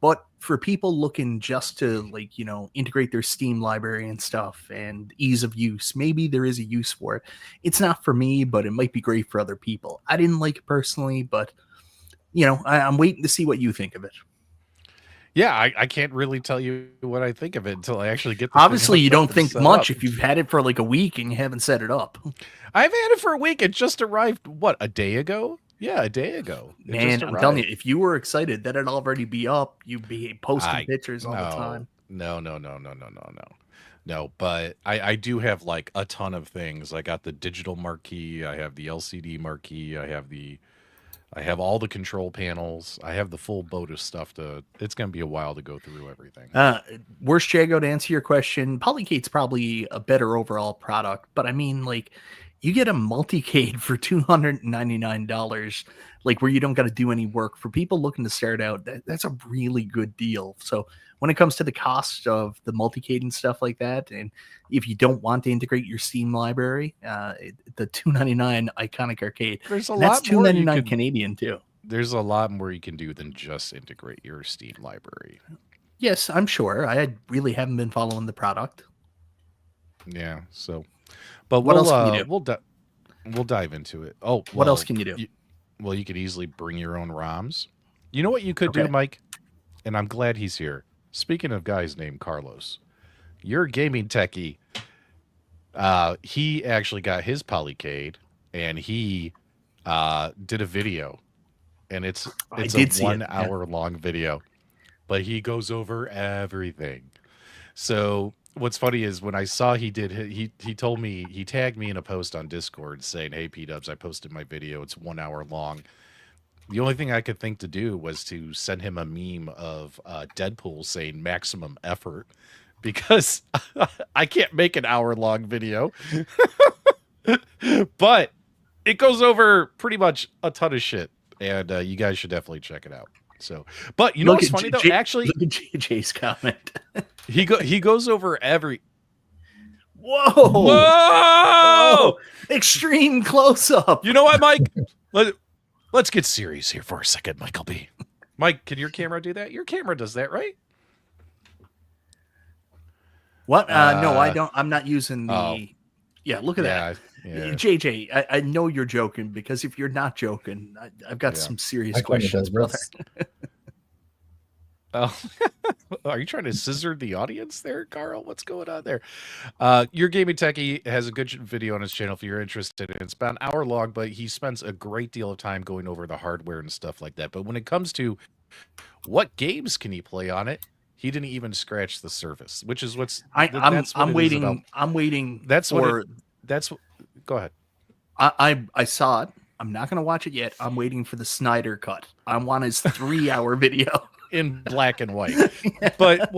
But for people looking just to, like, integrate their Steam library and stuff and ease of use, maybe there is a use for it. It's not for me, but it might be great for other people. I didn't like it personally, but, I'm waiting to see what you think of it. Yeah, I can't really tell you what I think of it until I actually get the Obviously, thing you hooked up don't and think set much up. if you've had it for like a week and you haven't set it up. I've had it for a week. It just arrived, what, a day ago? Yeah, a day ago. It Man, just I'm telling you, arrived. if you were excited, that'd already be up. You'd be posting pictures all the time. No. No, but I do have like a ton of things. I got the digital marquee. I have the LCD marquee. I have all the control panels. I have the full boat of stuff it's going to be a while to go through everything. Worst Jago, to answer your question, Polycade's probably a better overall product, but I mean, like, you get a Multicade for $299, like, where you don't got to do any work. For people looking to start out, that's a really good deal. So when it comes to the cost of the Multicade and stuff like that, and if you don't want to integrate your Steam library, the $299 Iconic Arcade, There's a and that's lot more you $299 can- Canadian too. There's a lot more you can do than just integrate your Steam library. Yes, I'm sure. I really haven't been following the product. Yeah, so, but What else can you do? we'll dive into it. Oh, What else can you do? You could easily bring your own ROMs. You know what you could do, Okay. Mike? And I'm glad he's here. Speaking of guys named Carlos, your gaming techie, he actually got his Polycade and he did a video, and it's I a did see it, 1 yeah. hour long video, but he goes over everything. So what's funny is when I saw he told me, he tagged me in a post on Discord saying, "Hey, P-Dubs, I posted my video. It's 1 hour long." The only thing I could think to do was to send him a meme of Deadpool saying maximum effort, because I can't make an hour-long video. But it goes over pretty much a ton of shit, and you guys should definitely check it out. So, but you know what's funny though? Actually, look at JJ's comment. he goes over every. Whoa! Whoa! Extreme close up. You know what, Mike? Let's get serious here for a second, Michael B. Mike, can your camera do that? Your camera does that, right? What? No, I don't. I'm not using the. Oh. Yeah, look at that. Yeah. JJ, I know you're joking, because if you're not joking, I've got some serious My camera questions, does brother. this. Oh, are you trying to scissor the audience there, Carl? What's going on there? Your Gaming Techie has a good video on his channel if you're interested. It's about an hour long, but he spends a great deal of time going over the hardware and stuff like that. But when it comes to what games can he play on it, he didn't even scratch the surface, which is I'm waiting. I'm waiting. That's for. Go ahead. I saw it. I'm not gonna watch it yet. I'm waiting for the Snyder cut. I want his 3-hour video. In black and white. But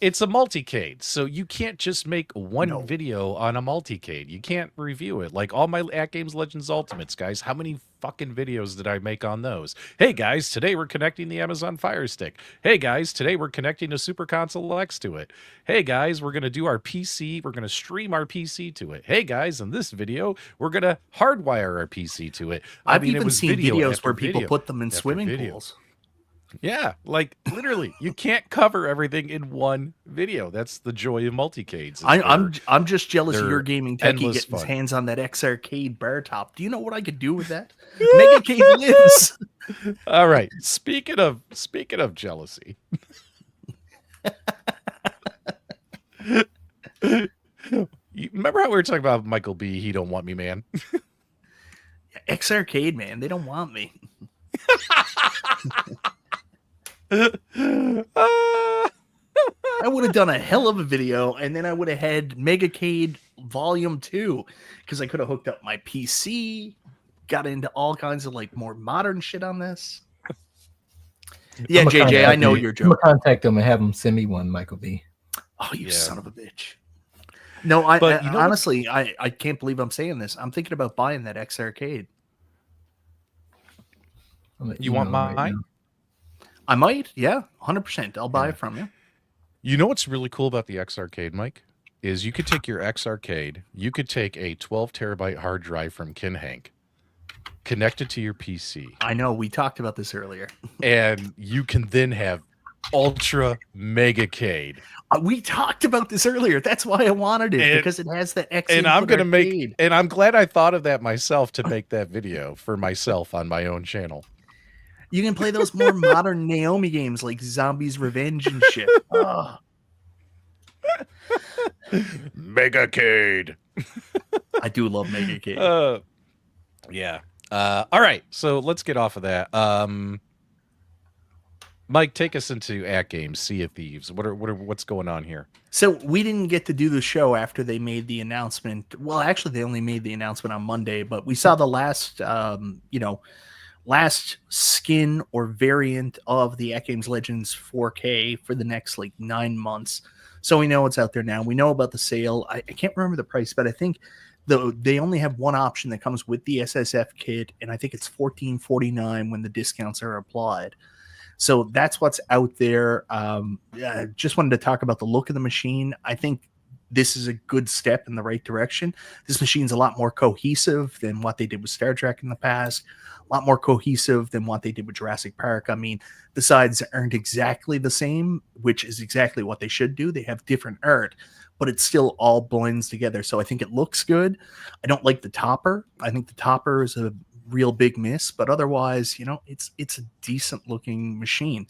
it's a multicade, so you can't just make one video on a multicade. You can't review it. Like all my AtGames Legends Ultimates, guys, how many fucking videos did I make on those? Hey guys, today we're connecting the Amazon Fire Stick. Hey guys, today we're connecting a Super Console X to it. Hey guys, we're gonna do our PC, we're gonna stream our PC to it. Hey guys, in this video, we're gonna hardwire our PC to it. I've it even was seen video videos after where people video put them in after swimming video. pools. Yeah, like literally, you can't cover everything in one video. That's the joy of multicades. I'm just jealous of they're your gaming techie endless getting his fun. hands on that X Arcade bar top. Do you know what I could do with that? Megacade lives. All right. Speaking of jealousy. You remember how we were talking about Michael B? He don't want me, man. X Arcade, man, they don't want me. I would have done a hell of a video, and then I would have had Megacade Volume 2 because I could have hooked up my PC, got into all kinds of like more modern shit on this. Yeah, I'ma JJ, I contact know him. you're I'm gonna joking. contact him and have him send me one, Michael B. Oh, you Yeah. son of a bitch. No, But you know what- honestly, I can't believe I'm saying this. I'm thinking about buying that X Arcade. You want email him mine? now. I might, yeah, 100%. I'll buy Yeah. it from you. You know what's really cool about the X Arcade, Mike? Is you could take your X Arcade, you could take a 12 terabyte hard drive from Kinhank, connect it to your PC, I know we talked about this earlier. and you can then have Ultra Megacade. We talked about this earlier. That's why I wanted it, And- because it has the X. And I'm input gonna make, arcade. and I'm glad I thought of that myself to make that video for myself on my own channel. You can play those more modern Naomi games like Zombies Revenge and shit. Oh, Megacade. I do love Megacade. Yeah. All right. So let's get off of that. Mike, take us into AtGames, Sea of Thieves. What's going on here? So we didn't get to do the show after they made the announcement. Well, actually, they only made the announcement on Monday, but we saw the last, last skin or variant of the AtGames Legends 4K for the next like 9 months. So we know it's out there now. We know about the sale. I can't remember the price, but I think they only have one option that comes with the SSF kit, and I think it's $14.49 when the discounts are applied. So that's what's out there. Just wanted to talk about the look of the machine. I think this is a good step in the right direction. This machine's a lot more cohesive than what they did with Star Trek in the past, a lot more cohesive than what they did with Jurassic Park. I mean, the sides aren't exactly the same, which is exactly what they should do. They have different art, but it still all blends together. So I think it looks good. I don't like the topper. I think the topper is a real big miss, but otherwise, it's a decent looking machine.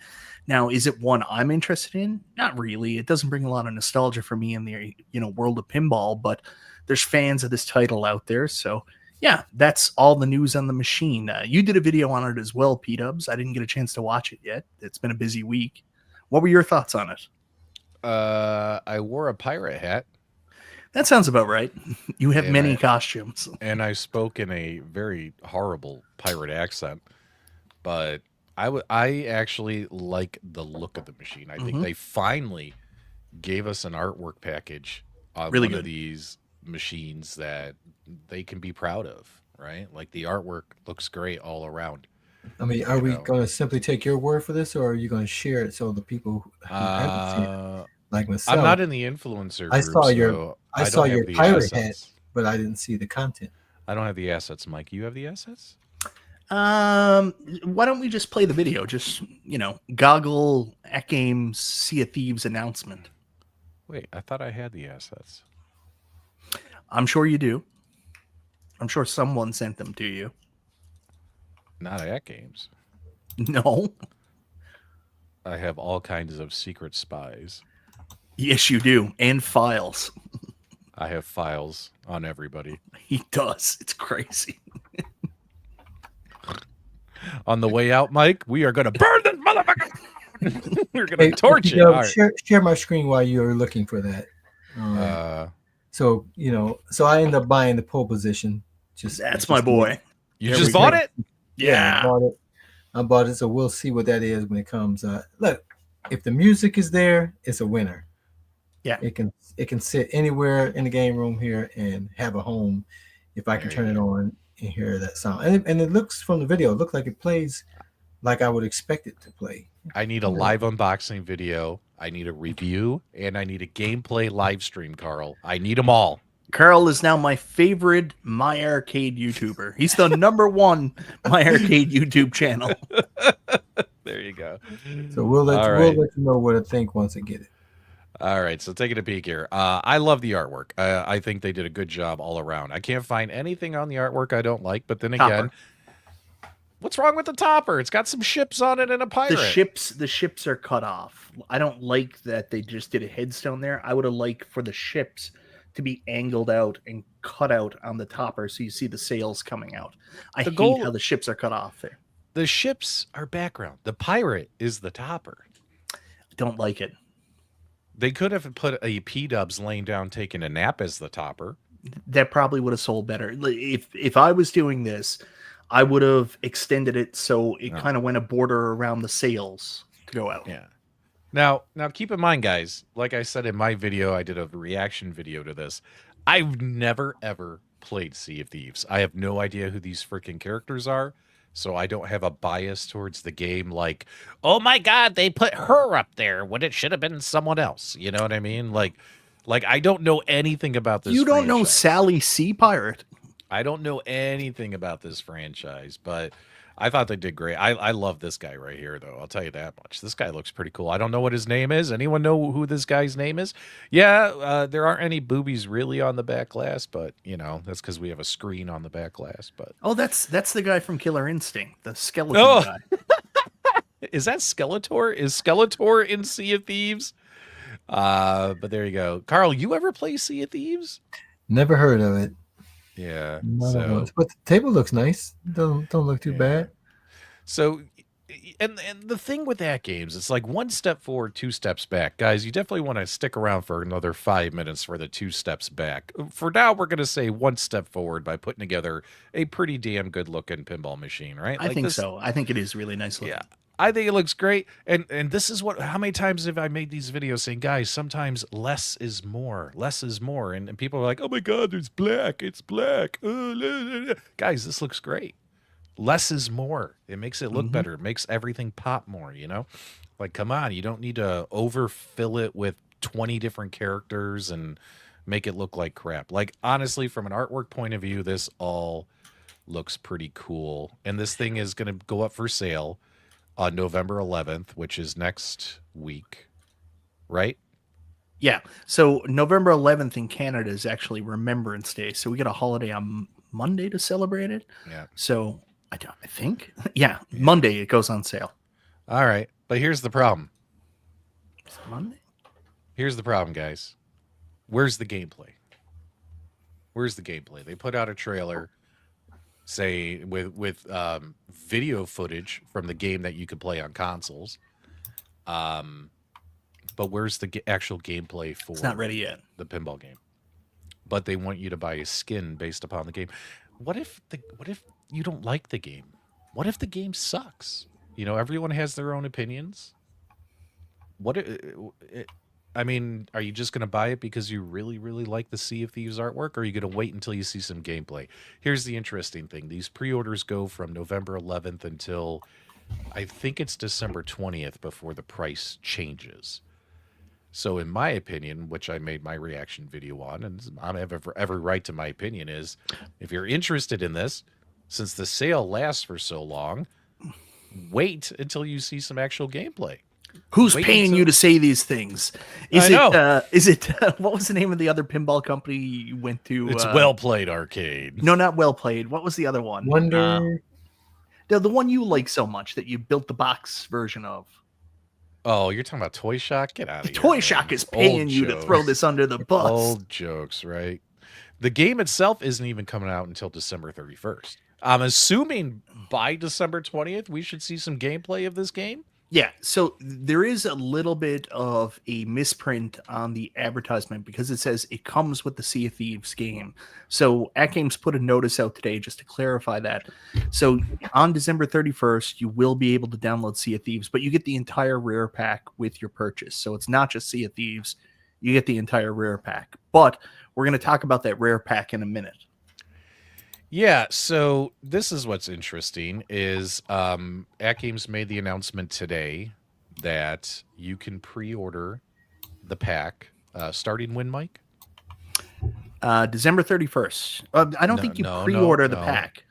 Now, is it one I'm interested in? Not really. It doesn't bring a lot of nostalgia for me in the world of pinball, but there's fans of this title out there. So yeah, that's all the news on the machine. You did a video on it as well, P-Dubs. I didn't get a chance to watch it yet. It's been a busy week. What were your thoughts on it? I wore a pirate hat. That sounds about right. You have And many costumes. And I spoke in a very horrible pirate accent, but I actually like the look of the machine. I think they finally gave us an artwork package on Really one good. of these machines that they can be proud of, right? Like the artwork looks great all around. I mean, are we know. going to simply take your word for this, or are you going to share it so the people who haven't seen it, like myself? I'm not in the influencer group. I saw your- so I don't saw have your the pirate hat. assets. but I didn't see the content. I don't have the assets, Mike. You have the assets? Why don't we just play the video? Just, goggle AtGames Sea of Thieves announcement. Wait, I thought I had the assets. I'm sure you do. I'm sure someone sent them to you. Not AtGames. No. I have all kinds of secret spies. Yes, you do. And files. I have files on everybody. He does. It's crazy. On the way out, Mike, we are going to burn this motherfucker. We're going Hey, to torch it. you know, All right. share my screen while you're looking for that. So I end up buying the pole position. That's my boy. You There just we bought go. it? Yeah. I bought it, so we'll see what that is when it comes. Look, if the music is there, it's a winner. Yeah. It can sit anywhere in the game room here and have a home if I can There turn you it go. on and hear that sound. And it looks from the video, it looks like it plays like I would expect it to play. I need a live unboxing video. I need a review, and I need a gameplay live stream, Carl. I need them all. Carl is now my favorite My Arcade YouTuber. He's the number one My Arcade YouTube channel. There you go. So we'll let All you right. know what I think once I get it. All right, so taking a peek here. I love the artwork. I think they did a good job all around. I can't find anything on the artwork I don't like, but then again, what's wrong with the topper? It's got some ships on it and a pirate. The ships are cut off. I don't like that they just did a headstone there. I would have liked for the ships to be angled out and cut out on the topper so you see the sails coming out. I The hate goal- how the ships are cut off there. The ships are background. The pirate is the topper. I don't like it. They could have put a P-dubs laying down taking a nap as the topper. That probably would have sold better. If I was doing this, I would have extended it so it kind of went a border around the sails to go out. Yeah. Now keep in mind, guys, like I said in my video, I did a reaction video to this. I've never, ever played Sea of Thieves. I have no idea who these freaking characters are, so I don't have a bias towards the game like, oh my God, they put her up there when it should have been someone else. You know what I mean? Like I don't know anything about this You don't know franchise. Sally Sea Pirate. I don't know anything about this franchise, but I thought they did great. I love this guy right here, though. I'll tell you that much. This guy looks pretty cool. I don't know what his name is. Anyone know who this guy's name is? Yeah, there aren't any boobies really on the back glass, but, you know, that's because we have a screen on the back glass. But Oh, that's the guy from Killer Instinct, the skeleton guy. Is that Skeletor? Is Skeletor in Sea of Thieves? But there you go. Carl, you ever play Sea of Thieves? Never heard of it. Yeah. Not So much. But the table looks nice. Don't look too bad. So, and the thing with AtGames, it's like one step forward, two steps back. Guys, you definitely want to stick around for another 5 minutes for the 2 steps back. For now, we're going to say one step forward by putting together a pretty damn good looking pinball machine, right? I think so. I think it is really nice looking. Yeah. I think it looks great. And this is how many times have I made these videos saying, guys, sometimes less is more. Less is more. And people are like, oh my God, there's black. It's black. Guys, this looks great. Less is more. It makes it look better. It makes everything pop more, you know? Like, come on. You don't need to overfill it with 20 different characters and make it look like crap. Like, honestly, from an artwork point of view, this all looks pretty cool. And this thing is going to go up for sale on November 11th, which is next week, right? Yeah. So November 11th in Canada is actually Remembrance Day. So we get a holiday on Monday to celebrate it. Yeah. So I think, yeah, Monday it goes on sale. All right. But here's the problem. Is it Monday? Here's the problem, guys. Where's the gameplay? Where's the gameplay? They put out a trailer, say with video footage from the game that you could play on consoles. But where's the actual gameplay for? It's not ready yet. The pinball game. But they want you to buy a skin based upon the game. What if you don't like the game? What if the game sucks? You know, everyone has their own opinions. I mean, are you just going to buy it because you really, really like the Sea of Thieves artwork, or are you going to wait until you see some gameplay? Here's the interesting thing. These pre-orders go from November 11th until I think it's December 20th before the price changes. So in my opinion, which I made my reaction video on, and I have every right to my opinion, is if you're interested in this, since the sale lasts for so long, wait until you see some actual gameplay. Who's paying you to say these things? Is it what was the name of the other pinball company you went to? It's Well Played Arcade. No, not Well Played. What was the other one? Wonder. The one you like so much that you built the box version of. Oh, you're talking about Toy Shock? Get out of here. Toy Shock is paying you to throw this under the bus. Old jokes, right? The game itself isn't even coming out until December 31st. I'm assuming by December 20th, we should see some gameplay of this game. Yeah, so there is a little bit of a misprint on the advertisement because it says it comes with the Sea of Thieves game. So AtGames put a notice out today just to clarify that. So on December 31st, you will be able to download Sea of Thieves, but you get the entire rare pack with your purchase. So it's not just Sea of Thieves, you get the entire rare pack. But we're going to talk about that rare pack in a minute. Yeah, so this is what's interesting is AtGames made the announcement today that you can pre-order the pack starting when, Mike? December 31st. I don't think you pre-order the pack.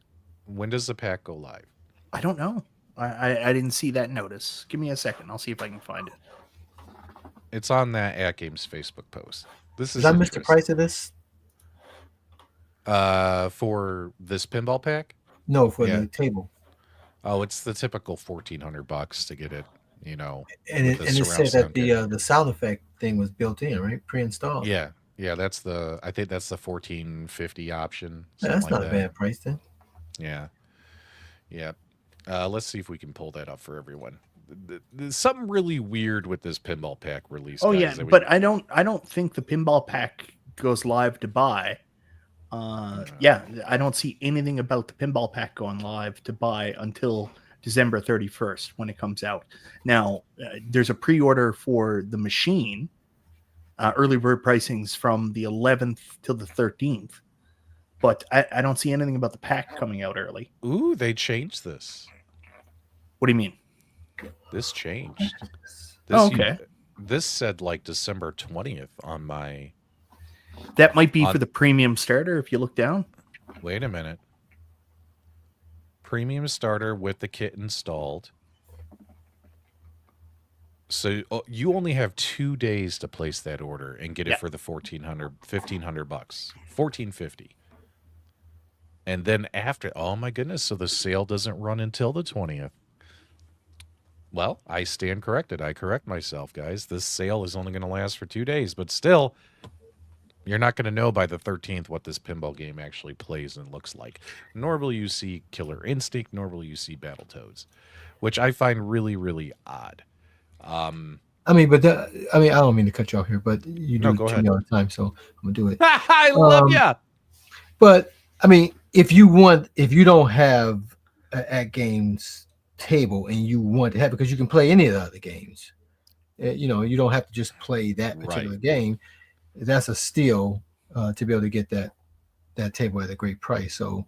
When does the pack go live? I don't know. I didn't see that notice. Give me a second. I'll see if I can find it. It's on that AtGames Facebook post. This is Did I miss the price of this? For this pinball pack? No, for the table. Oh, it's the typical $1,400 to get it, you know. And it said that the sound effect thing was built in, right? Pre-installed. Yeah. Yeah, I think that's the $1,450 option. Yeah, that's not a bad price then. Yeah. Yeah. Let's see if we can pull that up for everyone. there's something really weird with this pinball pack release. Oh guys, yeah, that we- but I don't think the pinball pack goes live to buy. Yeah, I don't see anything about the pinball pack going live to buy until December 31st when it comes out. Now, there's a pre-order for the machine. Early bird pricing's from the 11th till the 13th, but I don't see anything about the pack coming out early. Ooh, they changed this. What do you mean? This changed. This Oh, okay. this said like December 20th on my. That might be for the premium starter if you look down. Wait a minute. Premium starter with the kit installed. So you only have 2 days to place that order and get it for the $1,500 bucks, $1,450. And then after, oh my goodness, so the sale doesn't run until the 20th. Well, I stand corrected. I correct myself, guys. This sale is only going to last for 2 days, but still, you're not going to know by the 13th what this pinball game actually plays and looks like. Nor will you see Killer Instinct, nor will you see Battletoads, which I find really, really odd. I mean, I don't mean to cut you off here, but you do go cheat ahead. me all the time, so I'm gonna do it. I love ya. But I mean, if you don't have an AtGames table and you want to have, because you can play any of the other games, you know, you don't have to just play that particular game. That's a steal to be able to get that table at a great price. So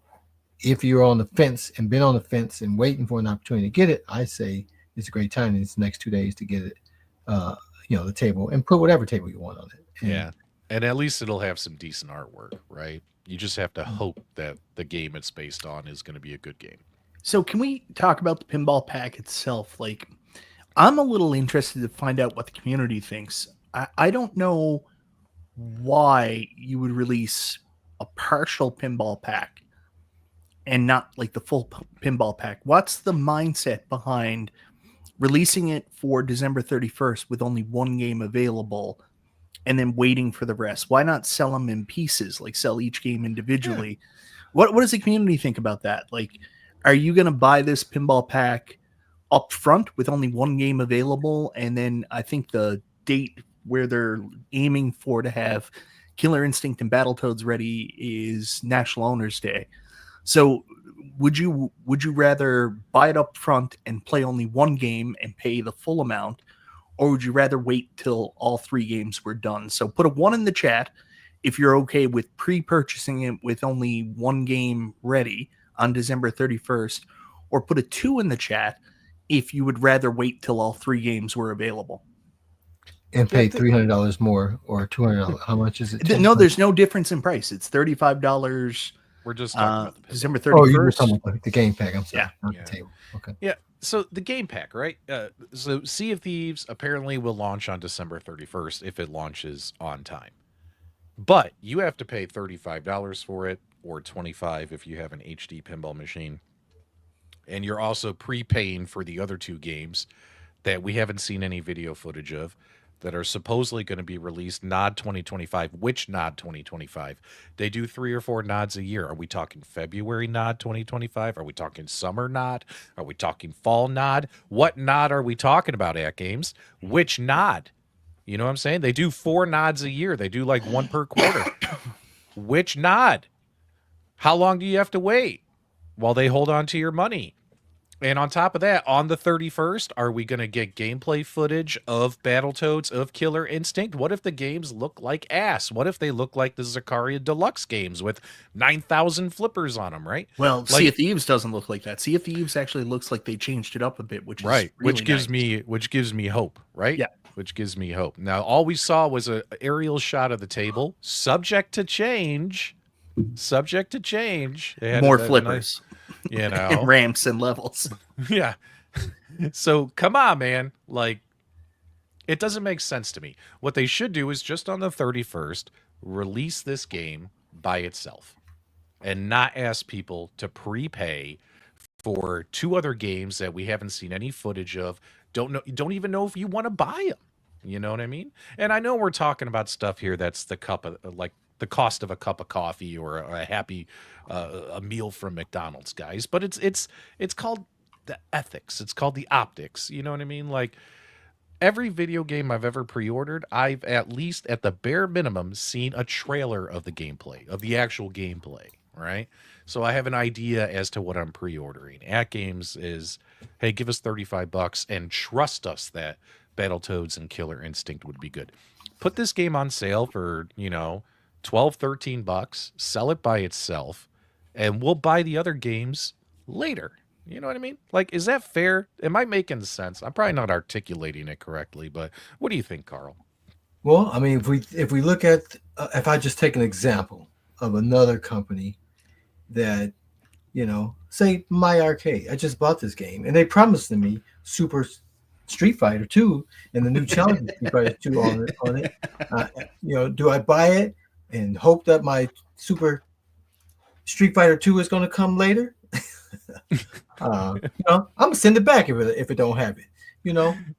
if you're on the fence and been on the fence and waiting for an opportunity to get it, I say it's a great time in these next 2 days to get it, you know, the table, and put whatever table you want on it. And, Yeah. And at least it'll have some decent artwork, right? You just have to hope that the game it's based on is going to be a good game. So can we talk about the pinball pack itself? Like, I'm a little interested to find out what the community thinks. I don't know why you would release a partial pinball pack and not like the full pinball pack. What's the mindset behind releasing it for December 31st with only one game available and then waiting for the rest? Why not sell them in pieces, like sell each game individually? Yeah. What does the community think about that? Like, are you going to buy this pinball pack up front with only one game available? And then I think the date where they're aiming for to have Killer Instinct and Battletoads ready is National Owners Day. So would you rather buy it up front and play only one game and pay the full amount, or would you rather wait till all three games were done? So put a 1 in the chat if you're okay with pre-purchasing it with only one game ready on December 31st, or put a 2 in the chat if you would rather wait till all three games were available. And pay $300 more or $200. How much is it? No, there's no difference in price. It's $35. We're just talking about the December 31st. Oh, you were talking about the game pack. I'm sorry. Yeah. Not Yeah. the table. Okay. Yeah. So the game pack, right? So Sea of Thieves apparently will launch on December 31st if it launches on time. But you have to pay $35 for it, or $25 if you have an HD pinball machine. And you're also prepaying for the other two games that we haven't seen any video footage of, that are supposedly going to be released NOD 2025. Which NOD 2025? They do 3 or 4 nods a year. Are we talking February NOD 2025? Are we talking summer NOD? Are we talking fall NOD? What NOD are we talking about AtGames? Which NOD? You know what I'm saying? They do 4 nods a year. They do like 1 per quarter. Which NOD? How long do you have to wait while they hold on to your money? And on top of that, on the 31st, are we going to get gameplay footage of Battletoads, of Killer Instinct? What if the games look like ass? What if they look like the Zakaria Deluxe games with 9,000 flippers on them, right? Well, Like- Sea of Thieves doesn't look like that. Sea of Thieves actually looks like they changed it up a bit, which is Right, really which gives nice. me hope, right? Yeah. Which gives me hope. Now, all we saw was a aerial shot of the table, subject to change. Subject to change. They had more a flippers, nice, you know, and ramps and levels. yeah. So come on, man. Like, it doesn't make sense to me. What they should do is just on the 31st, release this game by itself and not ask people to prepay for 2 other games that we haven't seen any footage of. Don't even know if you want to buy them. You know what I mean? And I know we're talking about stuff here that's the cup of, like, the cost of a cup of coffee or a happy a meal from McDonald's, guys. But it's called the ethics. It's called the optics. You know what I mean? Like every video game I've ever pre-ordered, I've at least at the bare minimum seen a trailer of the gameplay, of the actual gameplay, right? So I have an idea as to what I'm pre-ordering. AtGames is, hey, give us $35 and trust us that Battletoads and Killer Instinct would be good. Put this game on sale for, 12, $13, sell it by itself, and we'll buy the other games later. You know what I mean? Like, is that fair? Am I making sense? I'm probably not articulating it correctly, but what do you think, Carl? Well, I mean, if we look at if I just take an example of another company that, say My Arcade, I just bought this game and they promised me Super Street Fighter 2 and the new challenge Street Fighter 2 on it. Do I buy it and hope that my Super Street Fighter 2 is going to come later? I'm gonna send it back if it don't have it,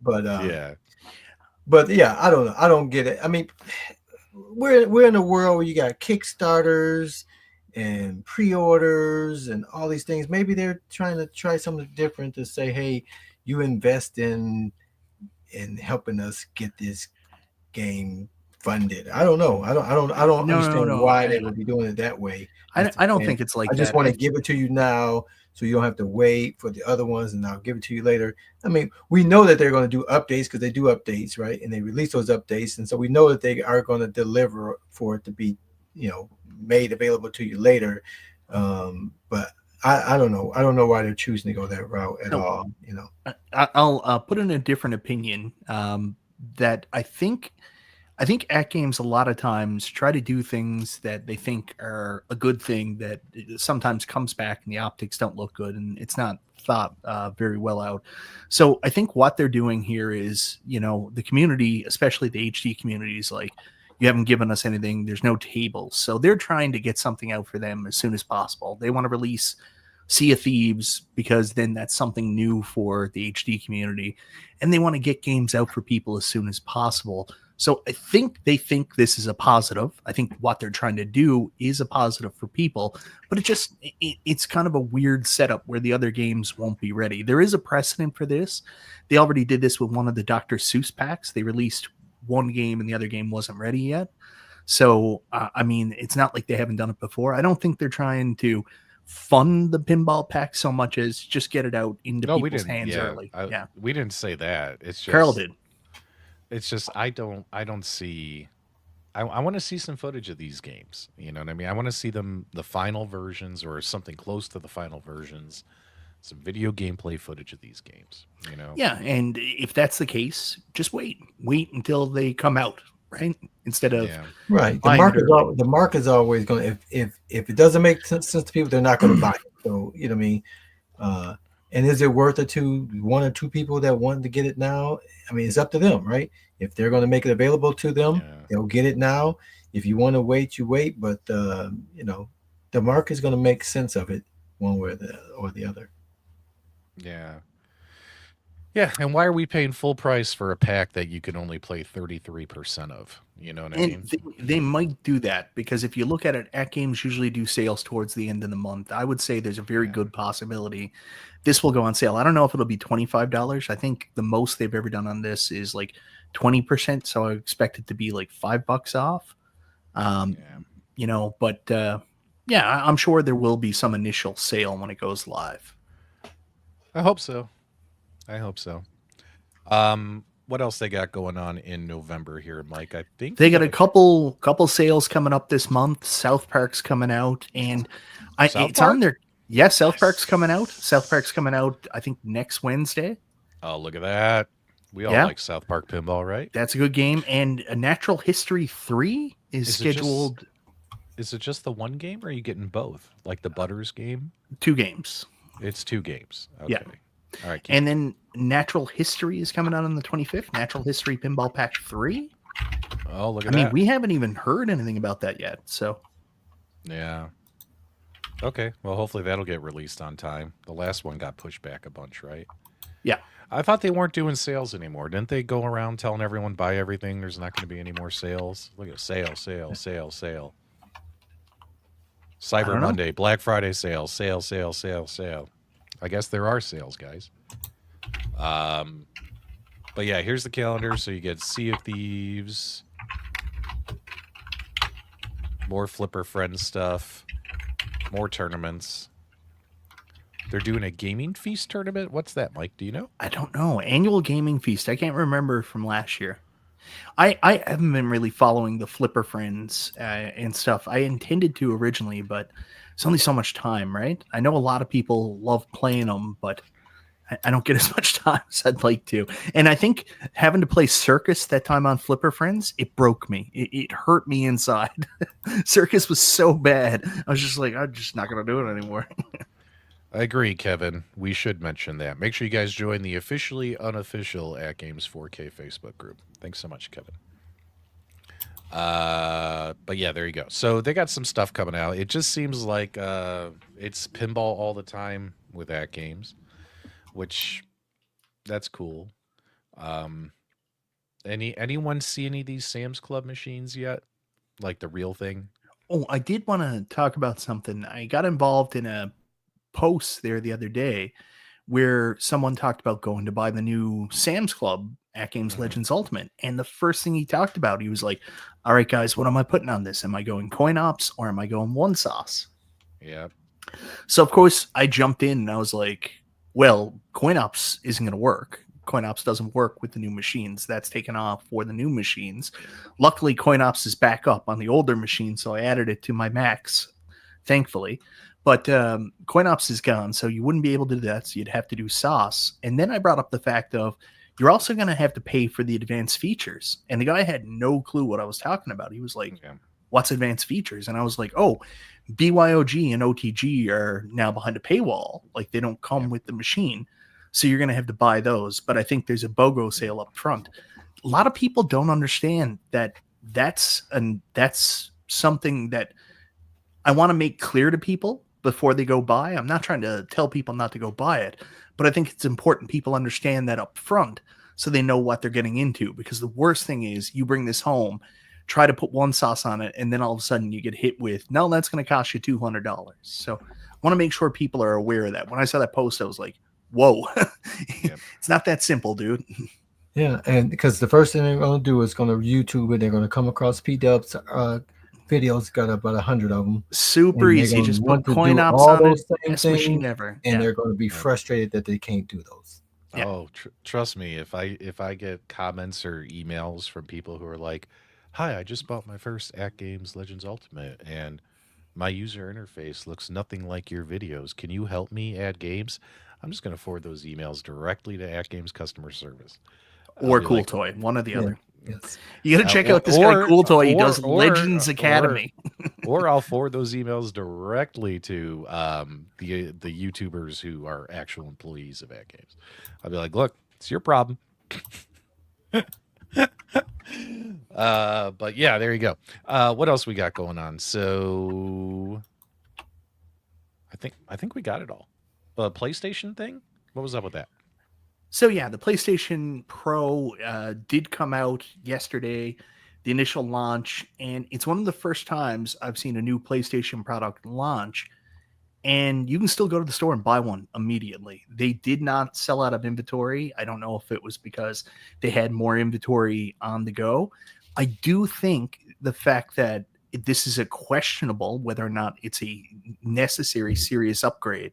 But Yeah. But yeah, I don't know. I don't get it. I mean, we're in a world where you got Kickstarters and pre-orders and all these things. Maybe they're trying to try something different to say, hey, you invest in helping us get this game funded. I don't know. I don't understand why they would be doing it that way. I don't think it's like that. I just want to give it to you now so you don't have to wait for the other ones and I'll give it to you later. I mean, we know that they're going to do updates because they do updates, right? And they release those updates. And so we know that they are going to deliver for it to be, made available to you later. But I don't know. I don't know why they're choosing to go that route at all, I'll put in a different opinion that I think AtGames a lot of times try to do things that they think are a good thing that sometimes comes back and the optics don't look good and it's not thought very well out. So I think what they're doing here is, the community, especially the HD community, is like, you haven't given us anything. There's no tables. So they're trying to get something out for them as soon as possible. They want to release Sea of Thieves because then that's something new for the HD community. And they want to get games out for people as soon as possible. So I think they think this is a positive. I think what they're trying to do is a positive for people, but it's kind of a weird setup where the other games won't be ready. There is a precedent for this. They already did this with one of the Dr. Seuss packs. They released one game and the other game wasn't ready yet. So, I mean, it's not like they haven't done it before. I don't think they're trying to fund the pinball pack so much as just get it out into people's hands early. We didn't say that. It's just Carl did. It's just I don't see. I want to see some footage of these games. You know what I mean? I want to see the final versions or something close to the final versions. Some video gameplay footage of these games. Yeah, and if that's the case, just wait until they come out, right? Instead of right. The market's always going to if it doesn't make sense to people, they're not going to buy it. So you know what I mean. And is it worth it to one or two people that want to get it now? I mean, it's up to them, right? If they're going to make it available to them, they'll get it now. If you want to wait, you wait. But the market's going to make sense of it one way or the other. Yeah. Yeah, and why are we paying full price for a pack that you can only play 33% of? You know what I mean? They might do that because if you look at it, AtGames usually do sales towards the end of the month. I would say there's a very good possibility this will go on sale. I don't know if it'll be $25. I think the most they've ever done on this is like 20%, so I expect it to be like $5 off. But I'm sure there will be some initial sale when it goes live. I hope so. What else they got going on in November here, Mike? I think they got a couple sales coming up this month. South Park's coming out, and on there. Yeah, South Park's coming out. South Park's coming out, I think, next Wednesday. Oh, look at that. We all like South Park pinball, right? That's a good game. And a Natural History 3 is scheduled. Is it just the one game, or are you getting both? Like the Butters game? 2 games. It's 2 games. Okay. Yeah. All right. And then Natural History is coming out on the 25th. Natural History Pinball Pack 3. Oh, look at that. I mean, we haven't even heard anything about that yet. So. Yeah. Okay. Well, hopefully that'll get released on time. The last one got pushed back a bunch, right? Yeah. I thought they weren't doing sales anymore. Didn't they go around telling everyone buy everything? There's not going to be any more sales. Look at sale. Cyber Monday, Black Friday sale. I guess there are sales, guys. But yeah, here's the calendar. So you get Sea of Thieves, more Flipper Friends stuff, more tournaments. They're doing a gaming feast tournament. What's that, Mike? Do you know? I don't know. Annual gaming feast. I can't remember from last year. I haven't been really following the Flipper Friends and stuff. I intended to originally, but it's only so much time, right? I know a lot of people love playing them, but I don't get as much time as I'd like to. And I think having to play Circus that time on Flipper Friends, it broke me. It hurt me inside. Circus was so bad. I was just like, I'm just not going to do it anymore. I agree, Kevin. We should mention that. Make sure you guys join the officially unofficial AtGames 4K Facebook group. Thanks so much, Kevin. But yeah, there you go. So they got some stuff coming out. It just seems like it's pinball all the time with AtGames, which that's cool. Anyone see any of these Sam's Club machines yet? Like the real thing? Oh, I did want to talk about something. I got involved in a post there the other day where someone talked about going to buy the new Sam's Club AtGames Legends Ultimate. And the first thing he talked about, he was like, all right, guys, what am I putting on this? Am I going coin ops or am I going one sauce? Yeah. So, of course, I jumped in and I was like, well, coin ops isn't going to work. Coin ops doesn't work with the new machines. That's taken off for the new machines. Luckily, coin ops is back up on the older machine, so I added it to my Macs, thankfully. But coin ops is gone, so you wouldn't be able to do that. So you'd have to do sauce. And then I brought up the fact of you're also going to have to pay for the advanced features. And the guy had no clue what I was talking about. He was like, what's advanced features? And I was like, oh, BYOG and OTG are now behind a paywall. Like they don't come with the machine. So you're going to have to buy those. But I think there's a BOGO sale up front. A lot of people don't understand that that's something that I want to make clear to people before they go buy. I'm not trying to tell people not to go buy it, but I think it's important people understand that up front so they know what they're getting into. Because the worst thing is you bring this home, try to put one sauce on it, and then all of a sudden you get hit with, no, that's going to cost you $200. So I want to make sure people are aware of that. When I saw that post, I was like, whoa, it's not that simple, dude. Yeah, and because the first thing they're going to do is going to YouTube it. They're going to come across P-Dub's videos, got about 100 of them. Super easy. Just put coin ops on it. Best machine ever. And they're going to be frustrated that they can't do those. Yeah. Oh, trust me. If I get comments or emails from people who are like, "Hi, I just bought my first AtGames Legends Ultimate, and my user interface looks nothing like your videos. Can you help me, AtGames?" I'm just going to forward those emails directly to AtGames customer service. Or Cool Toy, one or the other. Yes. You got to check out this guy, Cool Toy. He does Legends Academy. Or I'll forward those emails directly to the YouTubers who are actual employees of AtGames. I'll be like, look, it's your problem. But yeah, there you go. What else we got going on? So I think we got it all. The PlayStation thing? What was up with that? So yeah, the PlayStation Pro did come out yesterday, the initial launch, and it's one of the first times I've seen a new PlayStation product launch, and you can still go to the store and buy one immediately. They did not sell out of inventory. I don't know if it was because they had more inventory on the go. I do think the fact that this is a questionable whether or not it's a necessary serious upgrade,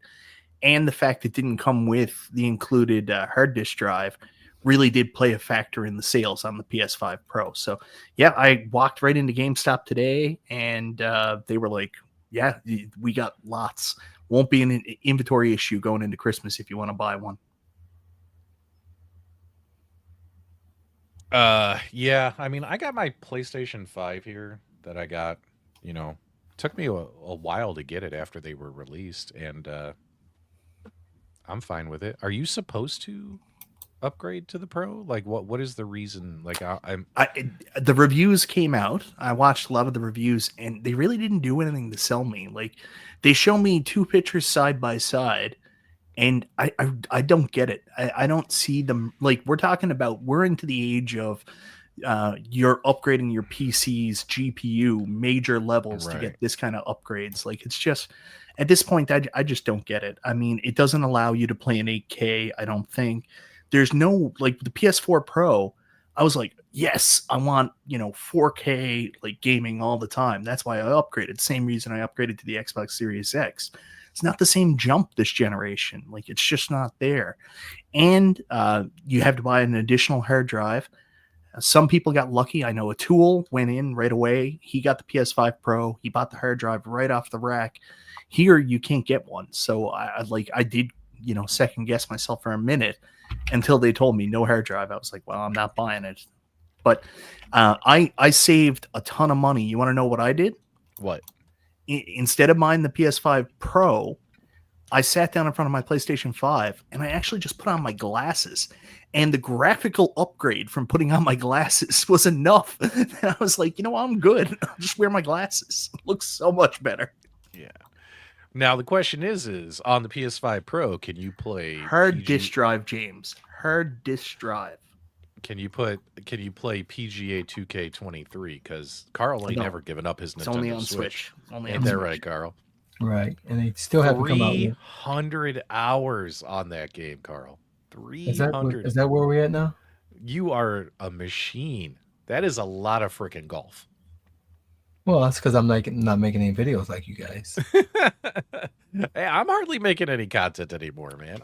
and the fact it didn't come with the included hard disk drive really did play a factor in the sales on the PS5 Pro. So, yeah, I walked right into GameStop today, and they were like, yeah, we got lots. Won't be an inventory issue going into Christmas if you want to buy one. Yeah, I mean, I got my PlayStation 5 here that I got, took me a while to get it after they were released, and I'm fine with it. Are you supposed to upgrade to the Pro? Like, what is the reason? Like, the reviews came out. I watched a lot of the reviews, and they really didn't do anything to sell me. Like, they show me two pictures side by side, and I don't get it. I don't see them. Like, we're talking about, we're into the age of you're upgrading your PC's GPU major levels to Right. get this kind of upgrades. Like, it's just, at this point, I just don't get it. I mean, it doesn't allow you to play in 8K, I don't think. There's no, like, the PS4 Pro, I was like, yes, I want, 4K, like, gaming all the time. That's why I upgraded. Same reason I upgraded to the Xbox Series X. It's not the same jump this generation. Like, it's just not there. And you have to buy an additional hard drive. Some people got lucky. I know a tool went in right away. He got the PS5 Pro. He bought the hard drive right off the rack. Here, you can't get one. So I did, second guess myself for a minute until they told me no hard drive. I was like, well, I'm not buying it. But I saved a ton of money. You want to know what I did? What? Instead of buying the PS5 Pro, I sat down in front of my PlayStation 5 and I actually just put on my glasses. And the graphical upgrade from putting on my glasses was enough. And I was like, I'm good. I'll just wear my glasses. It looks so much better. Yeah. Now the question is on the PS5 Pro, can you play Hard disk drive, James. Hard disk drive. Can you play PGA 2K23? Because Carl ain't No. never given up his Nintendo It's only on Switch. Only Ain't on that Switch. right, Carl? Right, and they still haven't come out yet. 300 hours on that game, Carl. 300. Is that where we're at now? You are a machine. That is a lot of freaking golf. Well, that's because I'm not making any videos like you guys. Hey, I'm hardly making any content anymore, man.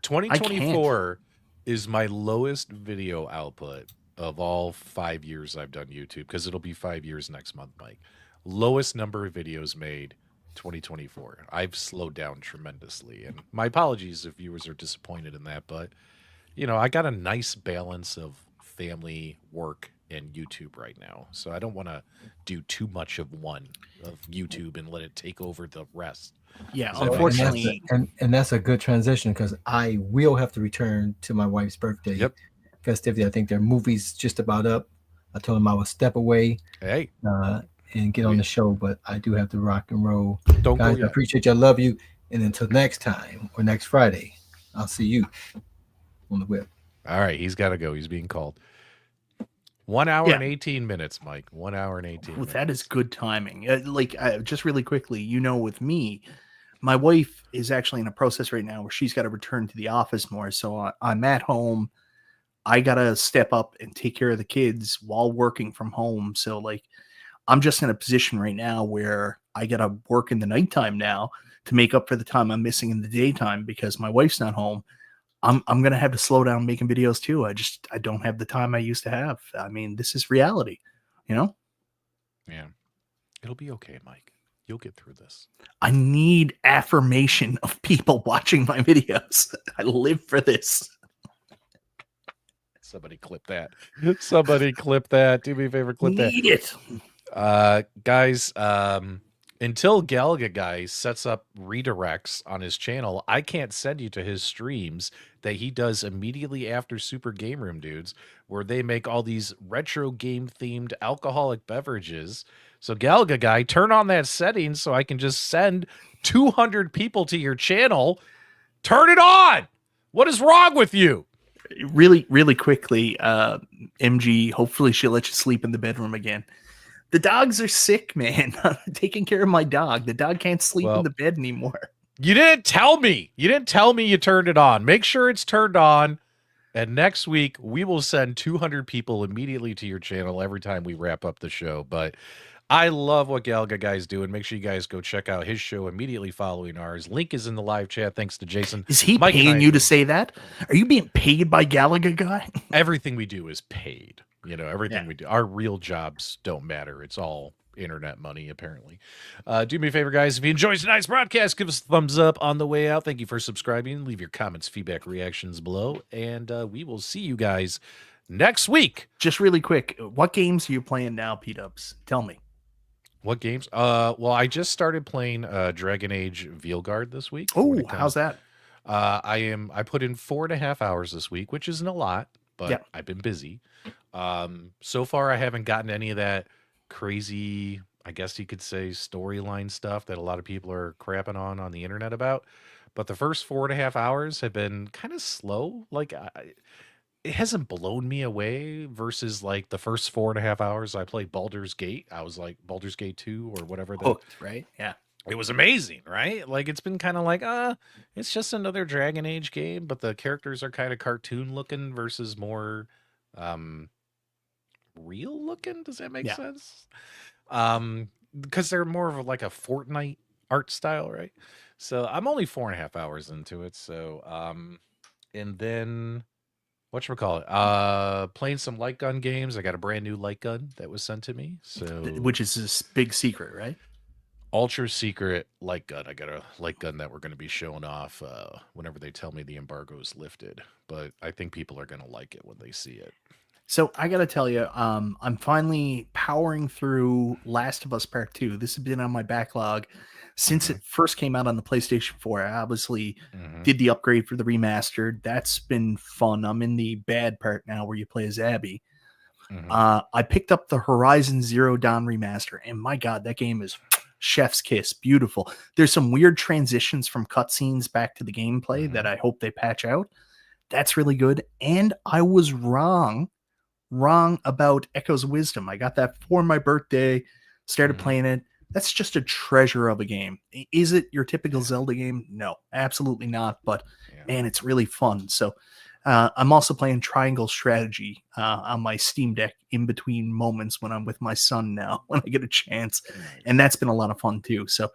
2024 is my lowest video output of all 5 years I've done YouTube, because it'll be 5 years next month, Mike. Lowest number of videos made, 2024. I've slowed down tremendously, and my apologies if viewers are disappointed in that, but I got a nice balance of family, work, and YouTube right now, so I don't want to do too much of one of YouTube and let it take over the rest. Yeah, So, unfortunately. And that's a good transition, because I will have to return to my wife's birthday festivity. I think their movie's just about up. I told them I would step away. Hey, and get on the show, but I do have to rock and roll. don't Guys, go I yet. appreciate you. I love you. And until next time or next Friday, I'll see you on the whip. All right, he's got to go. He's being called. 1 hour and 18 minutes, Mike. 1 hour and 18 minutes. That is good timing. Just really quickly, with me, my wife is actually in a process right now where she's got to return to the office more. So I'm at home. I got to step up and take care of the kids while working from home. So I'm just in a position right now where I got to work in the nighttime now to make up for the time I'm missing in the daytime because my wife's not home. I'm going to have to slow down making videos too. I don't have the time I used to have. I mean, this is reality, Yeah. It'll be okay, Mike. You'll get through this. I need affirmation of people watching my videos. I live for this. Somebody clip that. Somebody clip that. Do me a favor, clip that. Need it. Guys, until Galaga Guy sets up redirects on his channel, I can't send you to his streams that he does immediately after Super Game Room Dudes, where they make all these retro game themed alcoholic beverages. So Galaga Guy, turn on that setting so I can just send 200 people to your channel. Turn it on. What is wrong with you? Really, really quickly, MG, hopefully she'll let you sleep in the bedroom again. The dogs are sick, man. I'm taking care of my dog. The dog can't sleep in the bed anymore. You didn't tell me. You didn't tell me you turned it on. Make sure it's turned on. And next week, we will send 200 people immediately to your channel every time we wrap up the show. But I love what Galaga Guy's doing. Make sure you guys go check out his show immediately following ours. Link is in the live chat. Thanks to Jason. Is he Mike paying you to say that? Are you being paid by Galaga Guy? Everything we do is paid. Everything we do. Our real jobs don't matter. It's all internet money, apparently. Do me a favor, guys. If you enjoyed tonight's broadcast, give us a thumbs up on the way out. Thank you for subscribing. Leave your comments, feedback, reactions below. And we will see you guys next week. Just really quick, what games are you playing now, P-Dubs? Tell me. What games? Well, I just started playing Dragon Age Veilguard this week. Oh, how's that? I put in 4.5 hours this week, which isn't a lot, but I've been busy. So far I haven't gotten any of that crazy, I guess you could say, storyline stuff that a lot of people are crapping on the internet about. But the first 4.5 hours have been kind of slow. it hasn't blown me away versus like the first 4.5 hours I played Baldur's Gate. I was like Baldur's Gate 2 or whatever the Hooked, right? Yeah. it was amazing, right? Like it's been kind of like, it's just another Dragon Age game, but the characters are kind of cartoon looking versus more um real looking. Does that make Yeah. sense? Because they're more of like a Fortnite art style, right? So I'm only 4.5 hours into it. So and then whatchamacallit? Playing some light gun games. I got a brand new light gun that was sent to me. So Which is this big secret, right? ultra secret light gun. I got a light gun that we're going to be showing off whenever they tell me the embargo is lifted. But I think people are going to like it when they see it. So I gotta tell you, I'm finally powering through Last of Us Part 2. This has been on my backlog since it first came out on the PlayStation 4. I obviously did the upgrade for the remastered. That's been fun. I'm in the bad part now where you play as Abby. I picked up the Horizon Zero Dawn remaster, and my God, that game is chef's kiss. Beautiful. There's some weird transitions from cutscenes back to the gameplay that I hope they patch out. That's really good. And I was wrong about Echo's Wisdom. I got that for my birthday, started playing it. That's just a treasure of a game. Is it your typical Zelda game? No, absolutely not. But man, it's really fun. So I'm also playing Triangle Strategy on my Steam Deck in between moments when I'm with my son now, when I get a chance. And that's been a lot of fun too. So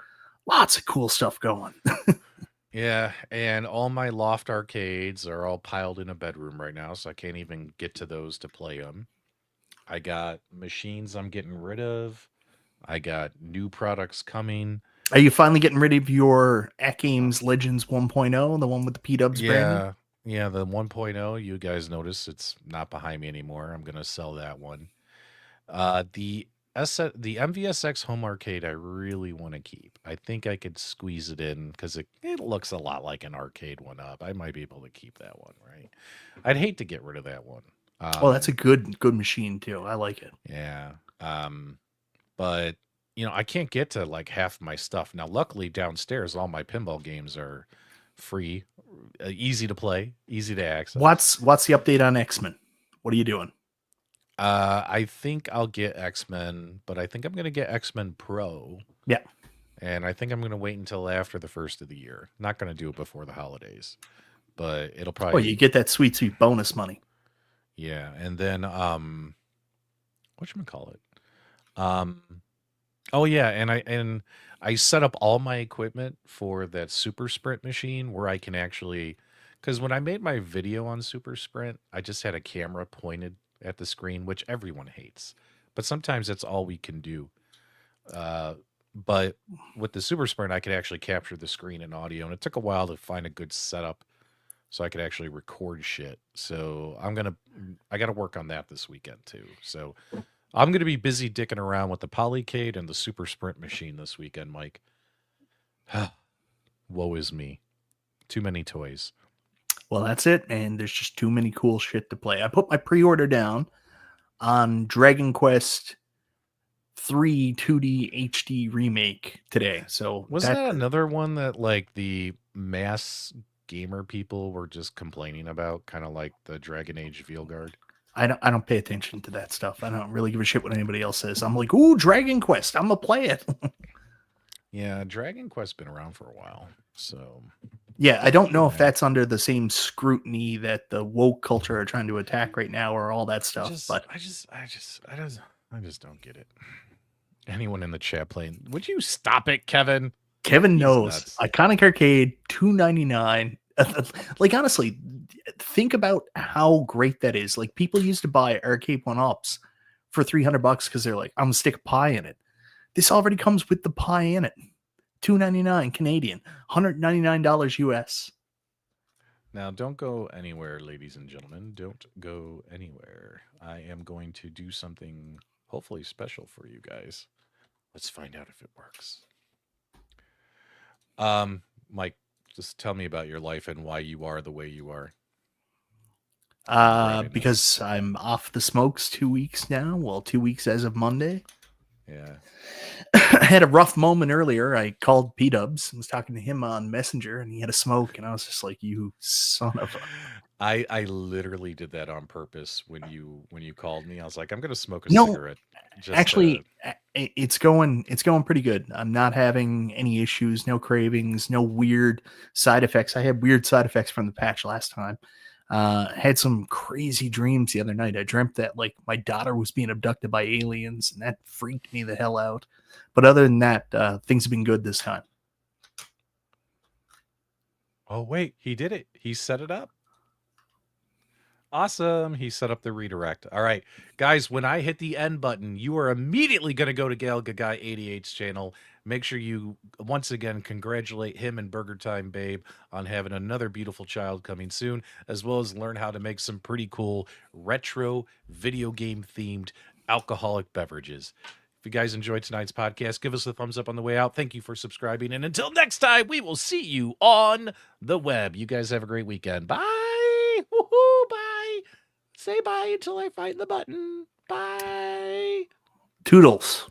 lots of cool stuff going. Yeah, and all my loft arcades are all piled in a bedroom right now, so I can't even get to those to play them. I got machines I'm getting rid of. I got new products coming. Are you finally getting rid of your AtGames Legends 1.0, the one with the P-Dubs branding? Yeah, the 1.0, you guys notice it's not behind me anymore. I'm going to sell that one. The MVSX home arcade I really want to keep. I think I could squeeze it in because it looks a lot like an arcade one up. I might be able to keep that one, right? I'd hate to get rid of that one. Well, that's a good machine too. I like it. Yeah. But I can't get to like half my stuff. Now, luckily downstairs, all my pinball games are free, easy to play, easy to access. What's the update on X-Men? What are you doing? I think I'll get X-Men, but I think I'm going to get X-Men Pro. Yeah. And I think I'm going to wait until after the first of the year. Not going to do it before the holidays, but it'll probably. Oh, you get that sweet bonus money. Yeah, and then whatchamacallit? Oh yeah, and I set up all my equipment for that Super Sprint machine where I can actually, because when I made my video on Super Sprint, I just had a camera pointed at the screen, which everyone hates, but sometimes that's all we can do. But with the Super Sprint, I could actually capture the screen and audio, and it took a while to find a good setup so I could actually record shit. So I got to work on that this weekend too. So I'm going to be busy dicking around with the Polycade and the Super Sprint machine this weekend, Mike. Woe is me. Too many toys. Well, that's it. And there's just too many cool shit to play. I put my pre-order down on Dragon Quest 3 2D HD remake today. So wasn't that another one that like the mass gamer people were just complaining about, kind of like the Dragon Age Veilguard? I don't pay attention to that stuff. I don't really give a shit what anybody else says. I'm like, ooh, Dragon Quest. I'm gonna play it. Yeah, Dragon Quest's been around for a while. So yeah, I don't know if that's under the same scrutiny that the woke culture are trying to attack right now or all that stuff. But I just don't get it. Anyone in the chat playing? Would you stop it, Kevin? Kevin knows. Nuts. Iconic Arcade, $2.99. Like honestly, think about how great that is. Like people used to buy arcade one-ups for $300 because they're like, I'm gonna stick a pie in it. This already comes with the pie in it. $2.99 Canadian, $199 US. Now don't go anywhere, ladies and gentlemen. Don't go anywhere. I am going to do something hopefully special for you guys. Let's find out if it works. Mike, just tell me about your life and why you are the way you are. Because I'm off the smokes 2 weeks now. Well, 2 weeks as of Monday. Yeah. I had a rough moment earlier. I called P-Dubs and was talking to him on Messenger, and he had a smoke, and I was just like, you son of a... I literally did that on purpose when you called me. I was like, I'm gonna smoke a No, cigarette. Just Actually, it's going pretty good. I'm not having any issues, no cravings, no weird side effects. I had weird side effects from the patch last time. Had some crazy dreams the other night. I dreamt that like my daughter was being abducted by aliens, and that freaked me the hell out. But other than that, things have been good this time. oh wait, he did it. He set it up. Awesome. He set up the redirect. All right. Guys, when I hit the end button, you are immediately going to go to Gail Gagai 88's channel. Make sure you once again congratulate him and Burger Time Babe on having another beautiful child coming soon, as well as learn how to make some pretty cool retro video game themed alcoholic beverages. If you guys enjoyed tonight's podcast, give us a thumbs up on the way out. Thank you for subscribing. And until next time, we will see you on the web. You guys have a great weekend. Bye. Woohoo. Bye. Say bye until I find the button. Bye. Toodles.